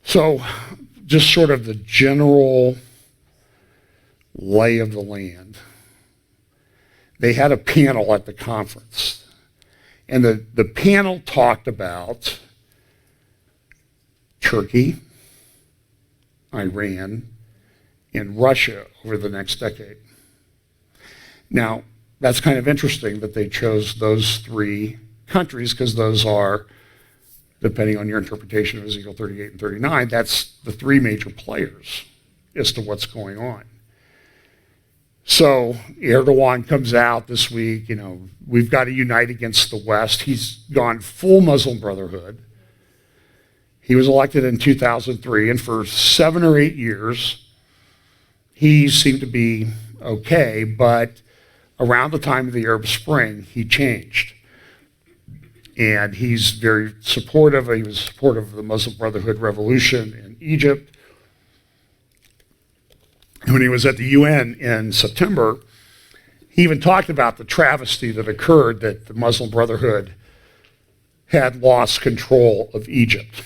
So just sort of the general lay of the land. They had a panel at the conference, and the panel talked about Turkey, Iran, and Russia over the next decade. Now, that's kind of interesting that they chose those three countries, because those are, depending on your interpretation of Ezekiel 38 and 39, that's the three major players as to what's going on. So Erdogan comes out this week, we've got to unite against the West. He's gone full Muslim Brotherhood. He was elected in 2003, and for 7 or 8 years, he seemed to be okay, but around the time of the Arab Spring, he changed. And he's very supportive. He was supportive of the Muslim Brotherhood revolution in Egypt. When he was at the UN in September, he even talked about the travesty that occurred, that the Muslim Brotherhood had lost control of Egypt.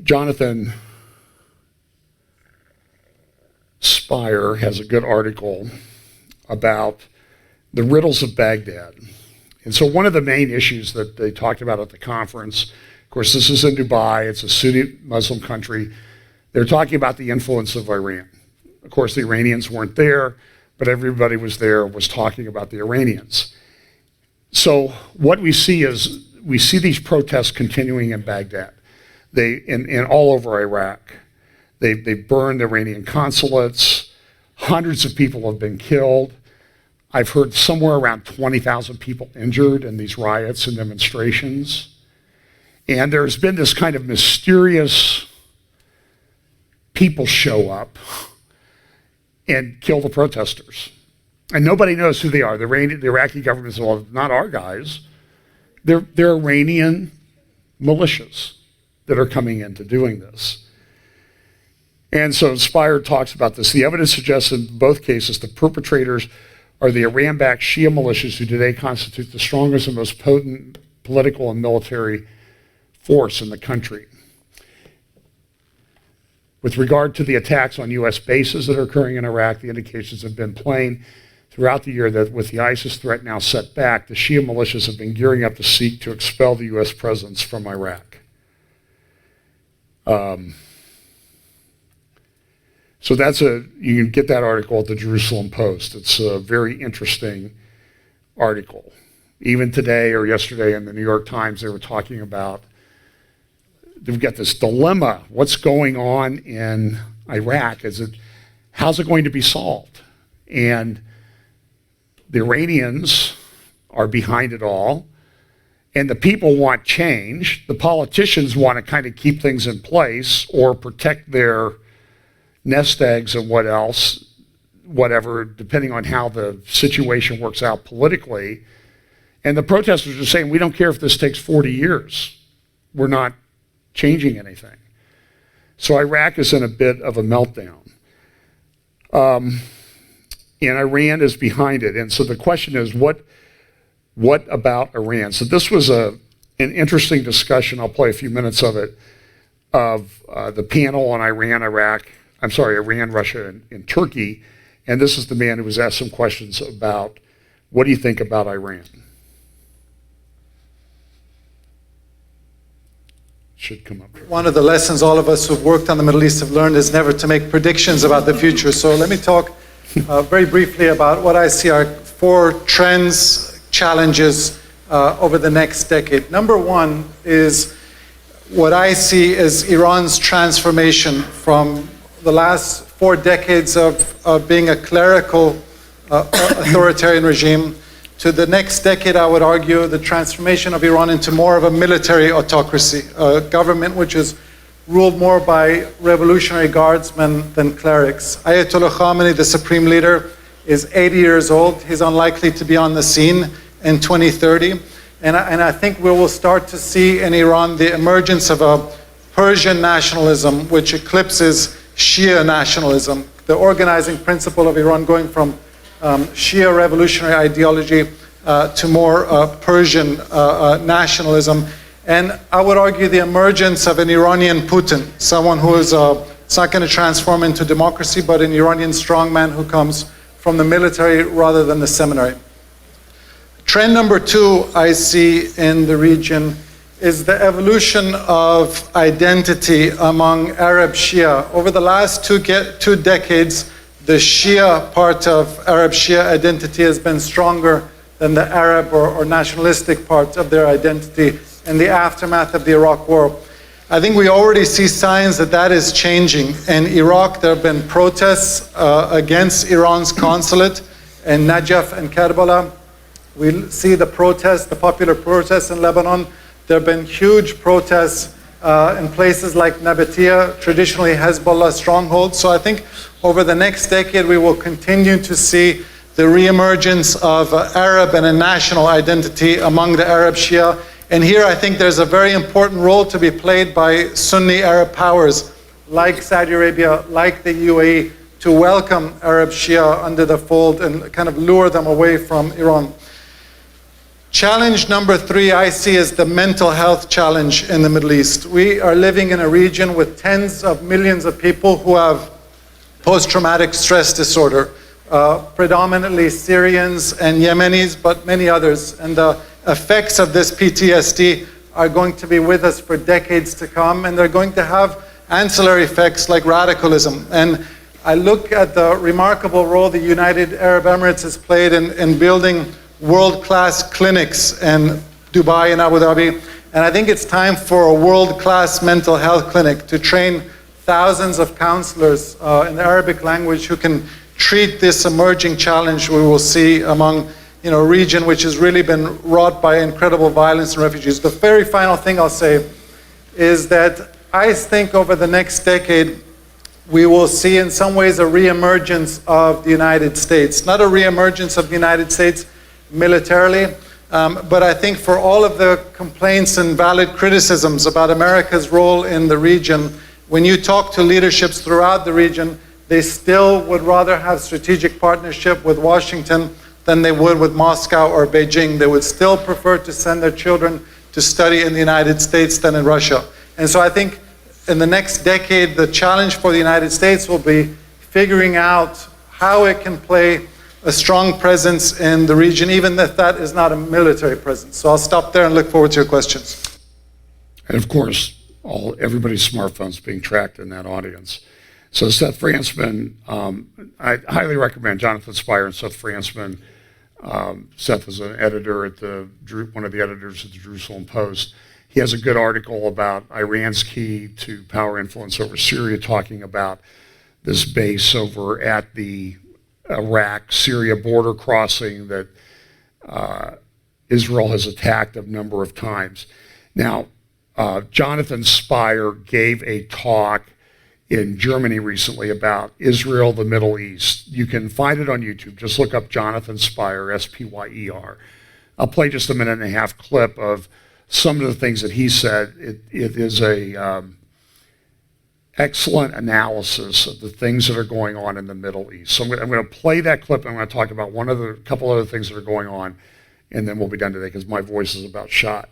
Jonathan Spire has a good article about the riddles of Baghdad. And so one of the main issues that they talked about at the conference, of course, this is in Dubai, it's a Sunni Muslim country. They're talking about the influence of Iran. Of course, the Iranians weren't there, but everybody was there, was talking about the Iranians. So what we see is, we see these protests continuing in Baghdad, and all over Iraq. They burned Iranian consulates. Hundreds of people have been killed. I've heard somewhere around 20,000 people injured in these riots and demonstrations. And there's been this kind of mysterious people show up and kill the protesters. And nobody knows who they are. The Iraqi government says, well, not our guys. They're Iranian militias that are coming into doing this. And so Spire talks about this. The evidence suggests in both cases the perpetrators are the Iran-backed Shia militias who today constitute the strongest and most potent political and military force in the country. With regard to the attacks on U.S. bases that are occurring in Iraq, the indications have been plain throughout the year that with the ISIS threat now set back, the Shia militias have been gearing up to seek to expel the U.S. presence from Iraq. So you can get that article at the Jerusalem Post. It's a very interesting article. Even today or yesterday in the New York Times, they were talking about, they've got this dilemma. What's going on in Iraq? How's it going to be solved? And the Iranians are behind it all, and the people want change. The politicians want to kind of keep things in place or protect their nest eggs and whatever, depending on how the situation works out politically. And the protesters are saying, we don't care if this takes 40 years. We're not changing anything. So Iraq is in a bit of a meltdown. And Iran is behind it. And so the question is, what about Iran? So this was an interesting discussion, I'll play a few minutes of it, of the panel on Iran, Russia, and Turkey. And this is the man who was asked some questions about, what do you think about Iran? Should come up here. One of the lessons all of us who've worked on the Middle East have learned is never to make predictions about the future. So let me talk very briefly about what I see are 4 trends, challenges over the next decade. Number 1 is what I see as Iran's transformation from the last 4 decades of being a clerical authoritarian regime to the next decade, I would argue, the transformation of Iran into more of a military autocracy, a government which is ruled more by revolutionary guardsmen than clerics. Ayatollah Khamenei, the supreme leader, is 80 years old. He's unlikely to be on the scene in 2030. And I think we will start to see in Iran the emergence of a Persian nationalism which eclipses Shia nationalism. The organizing principle of Iran going from Shia revolutionary ideology to more Persian nationalism. And I would argue the emergence of an Iranian Putin, someone who is it's not going to transform into democracy, but an Iranian strongman who comes from the military rather than the seminary. Trend number 2 I see in the region is the evolution of identity among Arab Shia. Over the last two decades, the Shia part of Arab Shia identity has been stronger than the Arab or nationalistic part of their identity in the aftermath of the Iraq War. I think we already see signs that that is changing. In Iraq, there have been protests against Iran's consulate in Najaf and Karbala. We see the protests, the popular protests in Lebanon. There have been huge protests in places like Nabatea, traditionally Hezbollah strongholds. So I think over the next decade, we will continue to see the reemergence of Arab and a national identity among the Arab Shia. And here I think there's a very important role to be played by Sunni Arab powers like Saudi Arabia, like the UAE, to welcome Arab Shia under the fold and kind of lure them away from Iran. Challenge number 3 I see is the mental health challenge in the Middle East. We are living in a region with tens of millions of people who have post-traumatic stress disorder, predominantly Syrians and Yemenis, but many others. And the effects of this PTSD are going to be with us for decades to come, and they're going to have ancillary effects like radicalism. And I look at the remarkable role the United Arab Emirates has played in building world-class clinics in Dubai and Abu Dhabi, and I think it's time for a world-class mental health clinic to train thousands of counselors in the Arabic language who can treat this emerging challenge we will see among a region which has really been wrought by incredible violence and refugees. The very final thing I'll say is that I think over the next decade we will see in some ways a reemergence of the United States. Not a reemergence of the United States militarily, but I think for all of the complaints and valid criticisms about America's role in the region, when you talk to leaderships throughout the region, they still would rather have strategic partnership with Washington than they would with Moscow or Beijing. They would still prefer to send their children to study in the United States than in Russia. And so I think in the next decade, the challenge for the United States will be figuring out how it can play a strong presence in the region, even if that is not a military presence. So I'll stop there and look forward to your questions. And of course, everybody's smartphones being tracked in that audience. So Seth Fransman, I highly recommend Jonathan Spire and Seth Fransman. Seth is an editor at one of the editors at the Jerusalem Post. He has a good article about Iran's key to power influence over Syria, talking about this base over at the Iraq-Syria border crossing that Israel has attacked a number of times. Now, Jonathan Spire gave a talk in Germany recently about Israel, the Middle East. You can find it on YouTube. Just look up Jonathan Spire, S-P-Y-E-R. I'll play just a minute and a half clip of some of the things that he said. It is a excellent analysis of the things that are going on in the Middle East. So I'm going to play that clip, and I'm going to talk about couple other things that are going on, and then we'll be done today because my voice is about shot.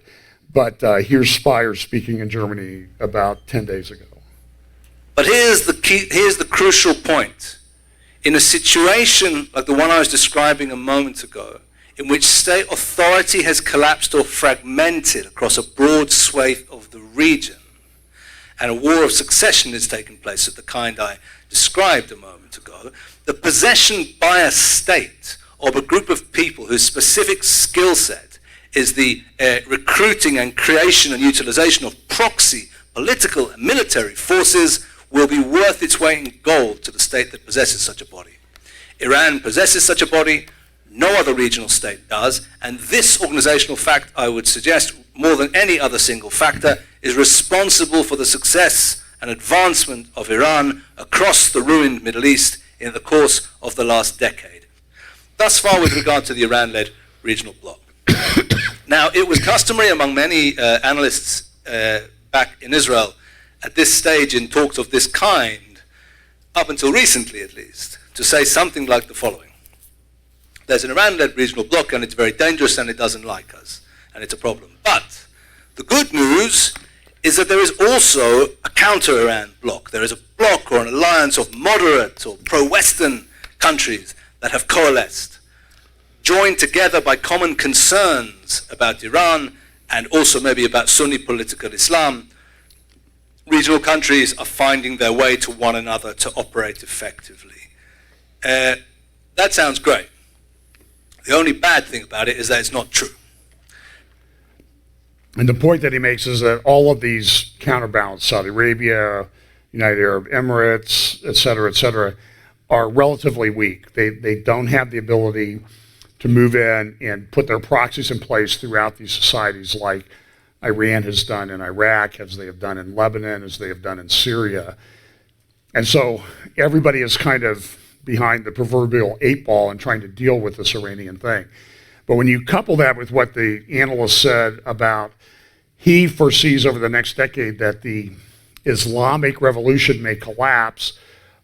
But here's Spire speaking in Germany about 10 days ago. But here's the crucial point. In a situation like the one I was describing a moment ago, in which state authority has collapsed or fragmented across a broad swathe of the region, and a war of succession has taken place of the kind I described a moment ago, the possession by a state of a group of people whose specific skill set is the recruiting and creation and utilization of proxy political and military forces will be worth its weight in gold to the state that possesses such a body. Iran possesses such a body, no other regional state does, and this organizational fact, I would suggest, more than any other single factor, is responsible for the success and advancement of Iran across the ruined Middle East in the course of the last decade. Thus far with regard to the Iran-led regional bloc. Now, it was customary among many analysts back in Israel at this stage in talks of this kind, up until recently at least, to say something like the following. There's an Iran-led regional bloc and it's very dangerous and it doesn't like us and it's a problem. But the good news is that there is also a counter-Iran bloc. There is a bloc or an alliance of moderate or pro-Western countries that have coalesced, joined together by common concerns about Iran and also maybe about Sunni political Islam. Regional countries are finding their way to one another to operate effectively. That sounds great. The only bad thing about it is that it's not true. And the point that he makes is that all of these counterbalance, Saudi Arabia, United Arab Emirates, et cetera, are relatively weak. They don't have the ability to move in and put their proxies in place throughout these societies like Iran has done in Iraq, as they have done in Lebanon, as they have done in Syria. And so everybody is kind of behind the proverbial 8 ball and trying to deal with this Iranian thing. But when you couple that with what the analyst said about he foresees over the next decade that the Islamic revolution may collapse,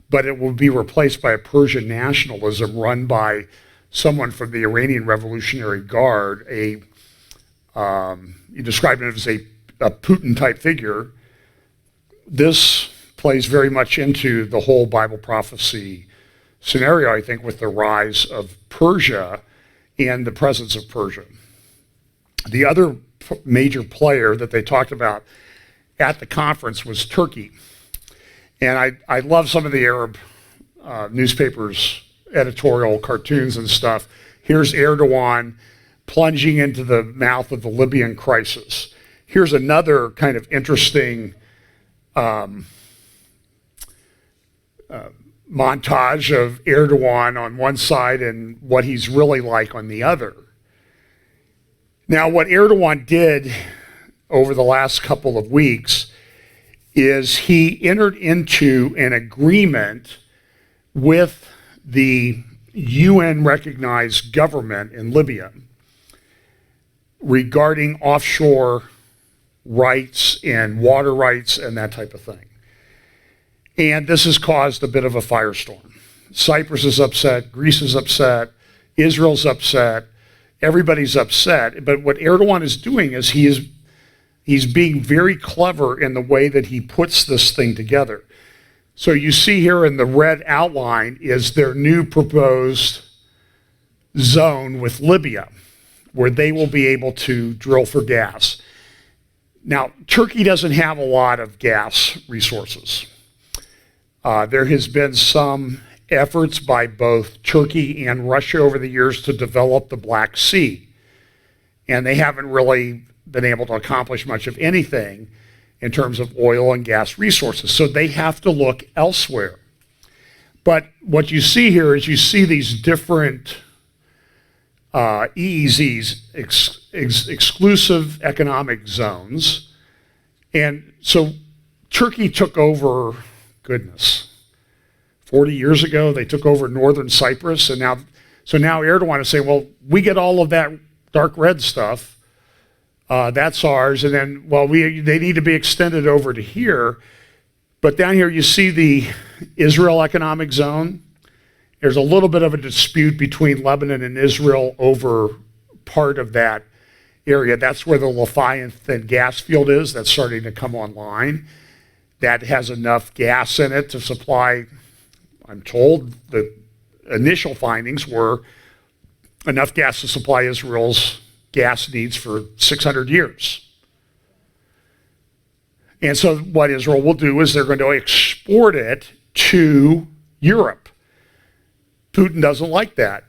but it will be replaced by a Persian nationalism run by someone from the Iranian Revolutionary Guard, you described him as a Putin-type figure. This plays very much into the whole Bible prophecy scenario, I think, with the rise of Persia and the presence of Persia. The other major player that they talked about at the conference was Turkey. And I love some of the Arab newspapers' editorial cartoons and stuff. Here's Erdogan plunging into the mouth of the Libyan crisis. Here's another kind of interesting montage of Erdogan on one side and what he's really like on the other. Now, what Erdogan did over the last couple of weeks is he entered into an agreement with the UN-recognized government in Libya regarding offshore rights and water rights and that type of thing. And this has caused a bit of a firestorm. Cyprus is upset, Greece is upset, Israel's upset, everybody's upset. But what Erdogan is doing is he's being very clever in the way that he puts this thing together. So you see here in the red outline is their new proposed zone with Libya, where they will be able to drill for gas. Now, Turkey doesn't have a lot of gas resources. There has been some efforts by both Turkey and Russia over the years to develop the Black Sea, and they haven't really been able to accomplish much of anything in terms of oil and gas resources. So they have to look elsewhere. But what you see here is you see these different EEZs, exclusive economic zones. And so Turkey took over, 40 years ago, they took over northern Cyprus. And now Erdogan is saying, well, we get all of that dark red stuff. That's ours, and then, well, they need to be extended over to here. But down here you see the Israel Economic Zone. There's a little bit of a dispute between Lebanon and Israel over part of that area. That's where the Leviathan gas field is that's starting to come online. That has enough gas in it to supply, I'm told, the initial findings were enough gas to supply Israel's gas needs for 600 years. And so what Israel will do is they're going to export it to Europe. Putin doesn't like that.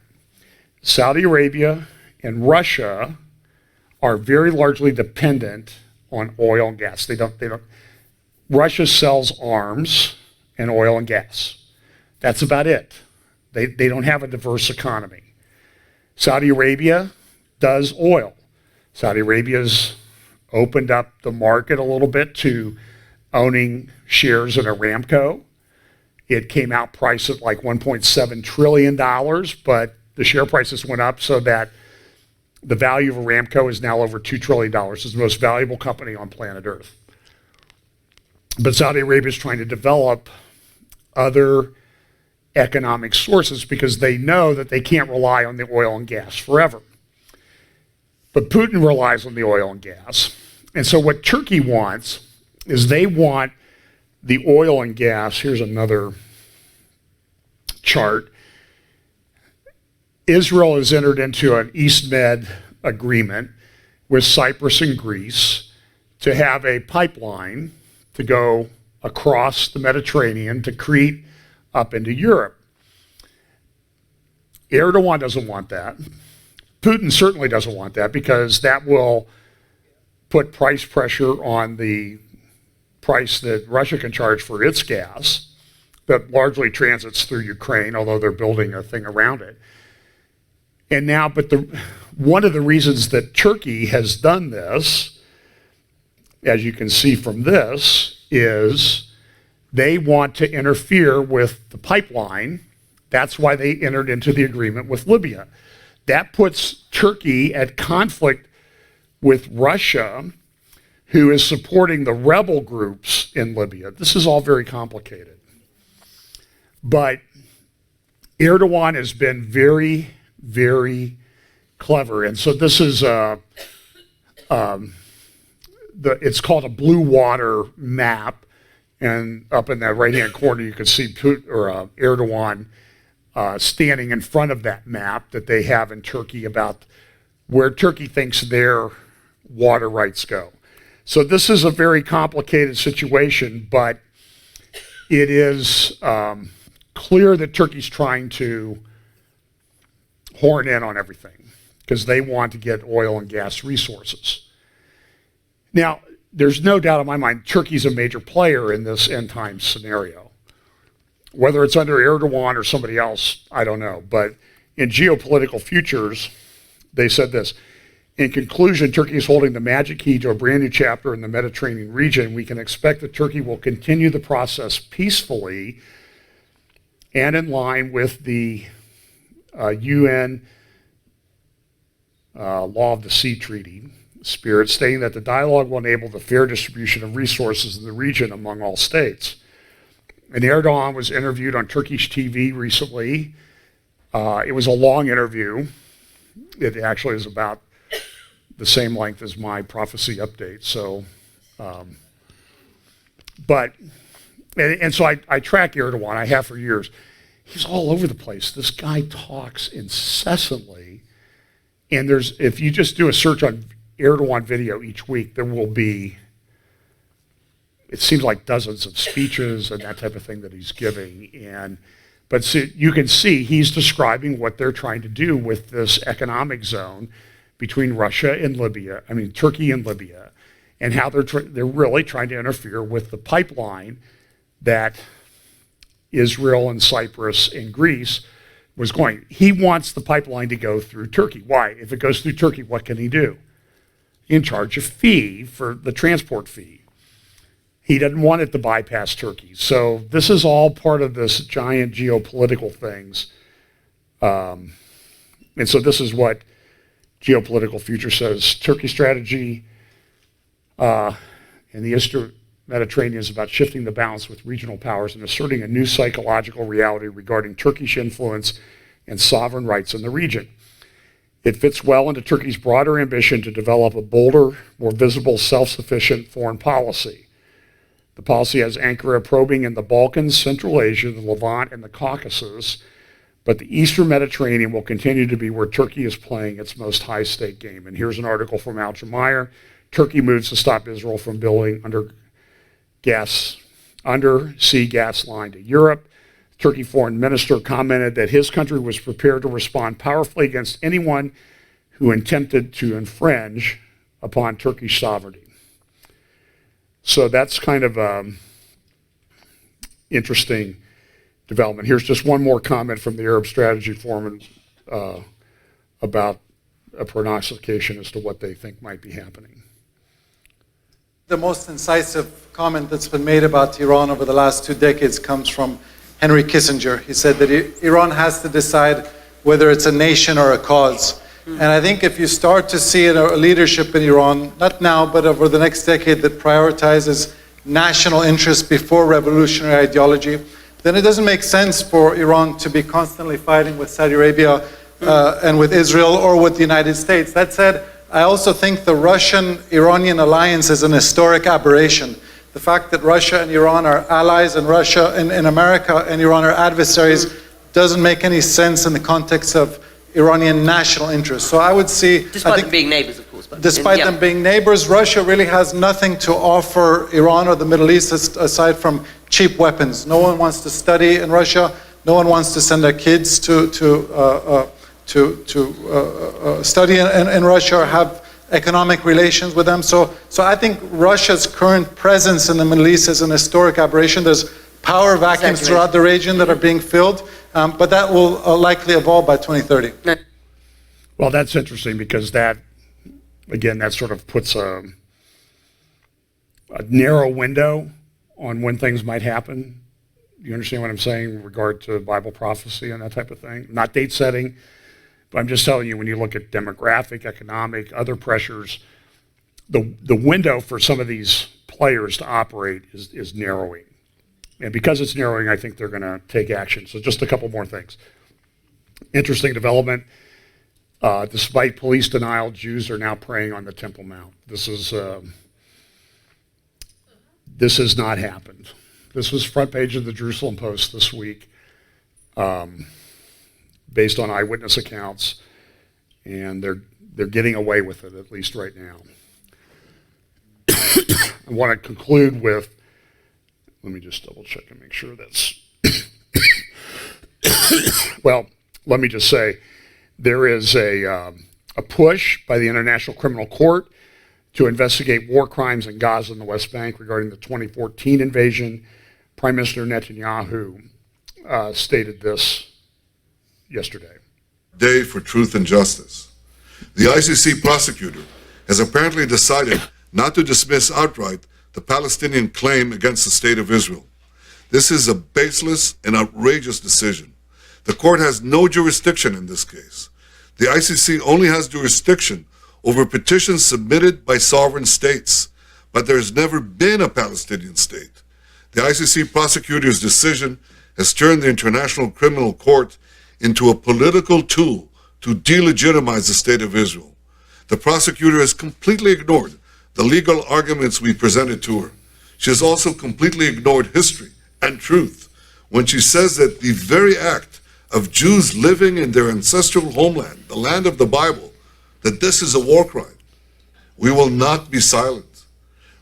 Saudi Arabia and Russia are very largely dependent on oil and gas. They don't. Russia sells arms and oil and gas. That's about it. They don't have a diverse economy. Saudi Arabia does oil. Saudi Arabia's opened up the market a little bit to owning shares in Aramco. It came out priced at like $1.7 trillion, but the share prices went up so that the value of Aramco is now over $2 trillion. It's the most valuable company on planet Earth. But Saudi Arabia is trying to develop other economic sources because they know that they can't rely on the oil and gas forever. But Putin relies on the oil and gas. And so what Turkey wants is they want the oil and gas. Here's another chart. Israel has entered into an East Med agreement with Cyprus and Greece to have a pipeline to go across the Mediterranean to Crete up into Europe. Erdogan doesn't want that. Putin certainly doesn't want that because that will put price pressure on the price that Russia can charge for its gas that largely transits through Ukraine, although they're building a thing around it. And now, but one of the reasons that Turkey has done this, as you can see from this, is they want to interfere with the pipeline. That's why they entered into the agreement with Libya. That puts Turkey at conflict with Russia, who is supporting the rebel groups in Libya. This is all very complicated. But Erdogan has been very, very clever. And so this is it's called a blue water map. And up in that right-hand corner, you can see Erdogan standing in front of that map that they have in Turkey about where Turkey thinks their water rights go. So this is a very complicated situation, but it is clear that Turkey's trying to horn in on everything because they want to get oil and gas resources. Now, there's no doubt in my mind, Turkey's a major player in this end times scenario. Whether it's under Erdogan or somebody else, I don't know. But in geopolitical futures, they said this: in conclusion, Turkey is holding the magic key to a brand new chapter in the Mediterranean region. We can expect that Turkey will continue the process peacefully and in line with the UN Law of the Sea Treaty spirit, stating that the dialogue will enable the fair distribution of resources in the region among all states. And Erdogan was interviewed on Turkish TV recently. It was a long interview. It actually is about the same length as my prophecy update. So, so I track Erdogan. I have for years. He's all over the place. This guy talks incessantly. And if you just do a search on Erdogan video each week, there will be, it seems like dozens of speeches and that type of thing that he's giving. But so you can see he's describing what they're trying to do with this economic zone between Russia and Libya, Turkey and Libya, and how they're really trying to interfere with the pipeline that Israel and Cyprus and Greece was going. He wants the pipeline to go through Turkey. Why? If it goes through Turkey, what can he do? In charge a fee for the transport fee. He doesn't want it to bypass Turkey. So this is all part of this giant geopolitical things. And so this is what Geopolitical Future says. Turkey strategy in the Eastern Mediterranean is about shifting the balance with regional powers and asserting a new psychological reality regarding Turkish influence and sovereign rights in the region. It fits well into Turkey's broader ambition to develop a bolder, more visible, self-sufficient foreign policy. The policy has Ankara probing in the Balkans, Central Asia, the Levant, and the Caucasus, but the Eastern Mediterranean will continue to be where Turkey is playing its most high-stake game. And here's an article from Al Jameer. Turkey moves to stop Israel from building undersea gas line to Europe. Turkey foreign minister commented that his country was prepared to respond powerfully against anyone who attempted to infringe upon Turkish sovereignty. So that's kind of interesting development. Here's just one more comment from the Arab Strategy Forum about a prognostication as to what they think might be happening. The most incisive comment that's been made about Iran over the last 2 decades comes from Henry Kissinger. He said that Iran has to decide whether it's a nation or a cause. And I think if you start to see a leadership in Iran, not now, but over the next decade, that prioritizes national interest before revolutionary ideology, then it doesn't make sense for Iran to be constantly fighting with Saudi Arabia and with Israel or with the United States. That said, I also think the Russian-Iranian alliance is an historic aberration. The fact that Russia and Iran are allies and Russia and America and Iran are adversaries doesn't make any sense in the context of Iranian national interests. So I would see... Despite them being neighbors, of course. But despite them being neighbors, Russia really has nothing to offer Iran or the Middle East aside from cheap weapons. No one wants to study in Russia. No one wants to send their kids to study in Russia or have economic relations with them. So I think Russia's current presence in the Middle East is an historic aberration. There's power vacuums throughout the region that are being filled, but that will likely evolve by 2030. Well, that's interesting because that, again, that sort of puts a narrow window on when things might happen. You understand what I'm saying in regard to Bible prophecy and that type of thing? Not date setting, but I'm just telling you, when you look at demographic, economic, other pressures, the window for some of these players to operate is narrowing. And because it's narrowing, I think they're going to take action. So just a couple more things. Interesting development. Despite police denial, Jews are now praying on the Temple Mount. This has not happened. This was front page of the Jerusalem Post this week, based on eyewitness accounts, and they're getting away with it, at least right now. I want to conclude with, let me just double check and make sure that's, well, let me just say, there is a push by the International Criminal Court to investigate war crimes in Gaza and the West Bank regarding the 2014 invasion. Prime Minister Netanyahu stated this yesterday. Day for truth and justice. The ICC prosecutor has apparently decided not to dismiss outright the Palestinian claim against the State of Israel. This is a baseless and outrageous decision. The court has no jurisdiction in this case. The ICC only has jurisdiction over petitions submitted by sovereign states, but there has never been a Palestinian state. The ICC prosecutor's decision has turned the International Criminal Court into a political tool to delegitimize the State of Israel. The prosecutor has completely ignored the legal arguments we presented to her. She has also completely ignored history and truth when she says that the very act of Jews living in their ancestral homeland, the land of the Bible, that this is a war crime. We will not be silent.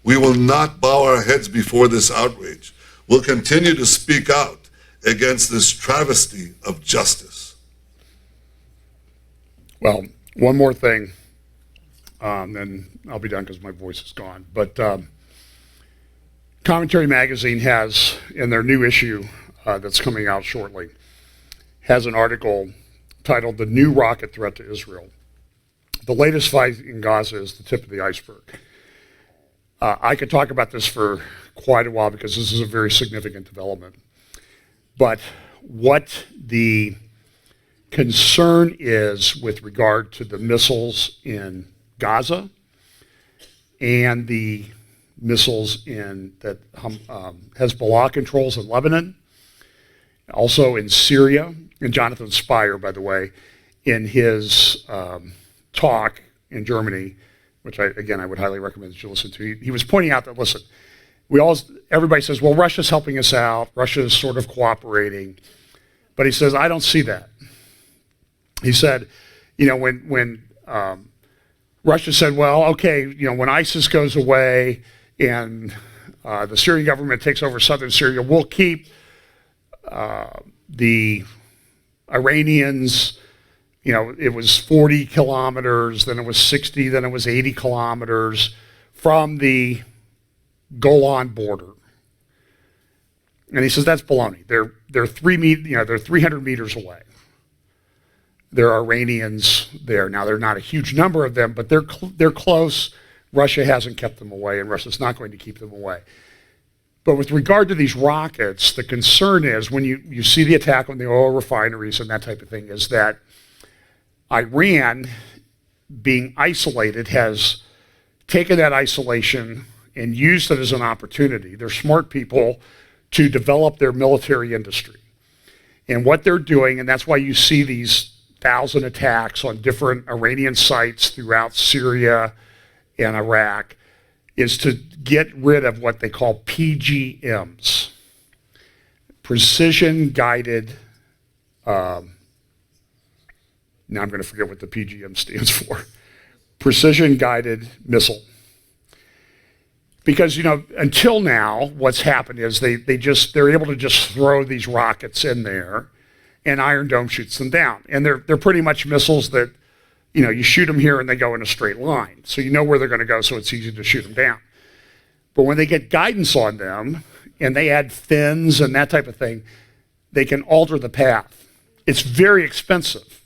We will not bow our heads before this outrage. We'll continue to speak out against this travesty of justice. Well, one more thing, then I'll be done because my voice is gone. But Commentary Magazine has, in their new issue that's coming out shortly, has an article titled "The New Rocket Threat to Israel." The latest fight in Gaza is the tip of the iceberg. I could talk about this for quite a while because this is a very significant development. But what the concern is with regard to the missiles in Gaza and the missiles that Hezbollah controls in Lebanon, also in Syria, and Jonathan Spire, by the way, in his talk in Germany, which I would highly recommend that you listen to. He was pointing out that, listen, everybody says, well, Russia's helping us out, Russia's sort of cooperating, but he says, I don't see that. He said, when Russia said, well, okay, when ISIS goes away and the Syrian government takes over southern Syria, we'll keep the Iranians, it was 40 kilometers, then it was 60, then it was 80 kilometers from the Golan border. And he says that's baloney. They're 300 meters away. There are Iranians there. Now, they're not a huge number of them, but they're close. Russia hasn't kept them away, and Russia's not going to keep them away. But with regard to these rockets, the concern is when you see the attack on the oil refineries and that type of thing, is that Iran, being isolated, has taken that isolation and used it as an opportunity. They're smart people to develop their military industry. And what they're doing, and that's why you see these 1,000 attacks on different Iranian sites throughout Syria and Iraq, is to get rid of what they call PGMs, precision-guided, now I'm going to forget what the PGM stands for, precision-guided missile. Because, until now, what's happened is they're able to just throw these rockets in there, and Iron Dome shoots them down. And they're pretty much missiles that, you shoot them here and they go in a straight line. So you know where they're going to go, so it's easy to shoot them down. But when they get guidance on them, and they add fins and that type of thing, they can alter the path. It's very expensive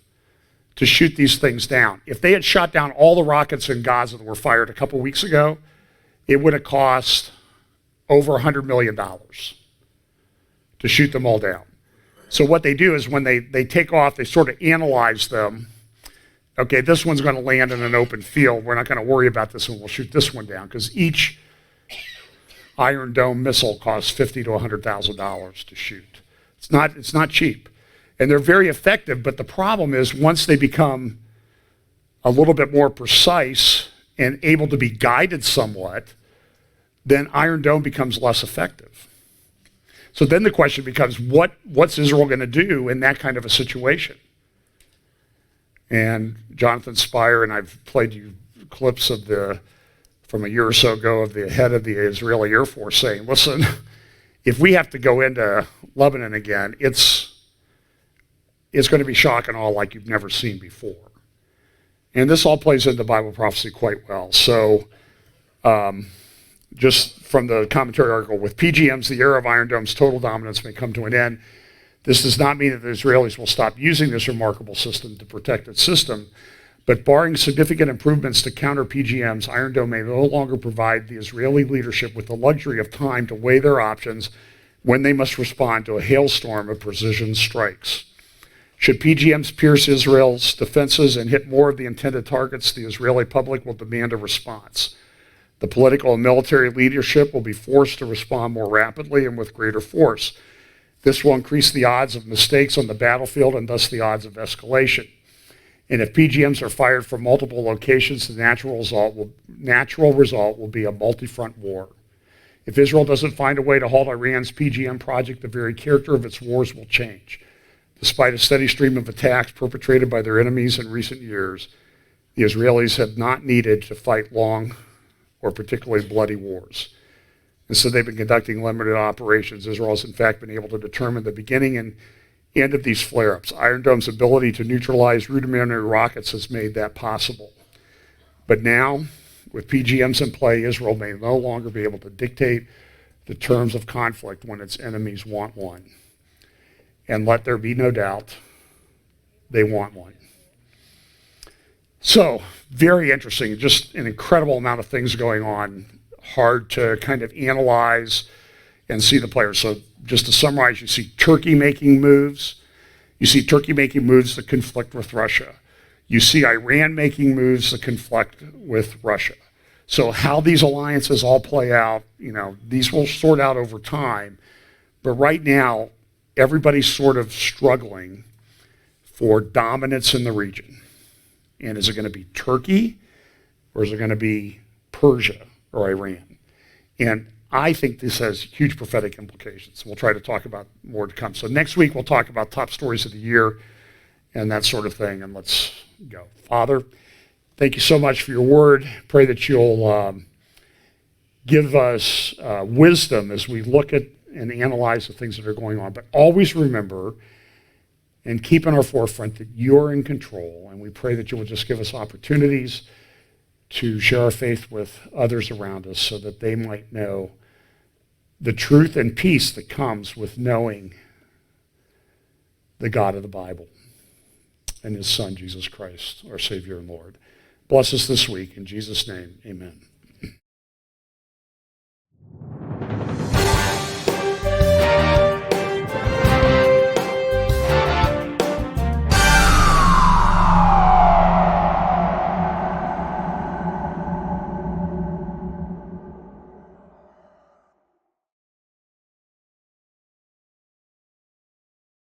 to shoot these things down. If they had shot down all the rockets in Gaza that were fired a couple weeks ago, it would have cost over $100 million to shoot them all down. So what they do is when they take off, they sort of analyze them. Okay, this one's going to land in an open field. We're not going to worry about this one. We'll shoot this one down, because each Iron Dome missile costs $50,000 to $100,000 to shoot. It's not cheap. And they're very effective, but the problem is once they become a little bit more precise and able to be guided somewhat, then Iron Dome becomes less effective. So then the question becomes, what's Israel going to do in that kind of a situation? And Jonathan Spire, and I've played you clips from a year or so ago of the head of the Israeli Air Force saying, listen, if we have to go into Lebanon again, it's going to be shock and awe like you've never seen before. And this all plays into Bible prophecy quite well. So just from the commentary article, with PGMs, the era of Iron Dome's total dominance may come to an end. This does not mean that the Israelis will stop using this remarkable system to protect its system, but barring significant improvements to counter PGMs, Iron Dome may no longer provide the Israeli leadership with the luxury of time to weigh their options when they must respond to a hailstorm of precision strikes. Should PGMs pierce Israel's defenses and hit more of the intended targets, the Israeli public will demand a response. The political and military leadership will be forced to respond more rapidly and with greater force. This will increase the odds of mistakes on the battlefield and thus the odds of escalation. And if PGMs are fired from multiple locations, the natural result will be a multi-front war. If Israel doesn't find a way to halt Iran's PGM project, the very character of its wars will change. Despite a steady stream of attacks perpetrated by their enemies in recent years, the Israelis have not needed to fight long or particularly bloody wars. Instead, they've been conducting limited operations. Israel has, in fact, been able to determine the beginning and end of these flare-ups. Iron Dome's ability to neutralize rudimentary rockets has made that possible. But now, with PGMs in play, Israel may no longer be able to dictate the terms of conflict when its enemies want one. And let there be no doubt, they want one. So, very interesting, just an incredible amount of things going on, hard to kind of analyze and see the players. So just to summarize, you see Turkey making moves. You see Turkey making moves that conflict with Russia. You see Iran making moves that conflict with Russia. So how these alliances all play out, these will sort out over time. But right now, everybody's sort of struggling for dominance in the region. And is it going to be Turkey or is it going to be Persia or Iran? And I think this has huge prophetic implications. We'll try to talk about more to come. So next week we'll talk about top stories of the year and that sort of thing. And let's go. Father, thank you so much for your word. Pray that you'll give us wisdom as we look at and analyze the things that are going on. But always remember and keep in our forefront that you're in control. And we pray that you will just give us opportunities to share our faith with others around us so that they might know the truth and peace that comes with knowing the God of the Bible and his Son, Jesus Christ, our Savior and Lord. Bless us this week. In Jesus' name, amen.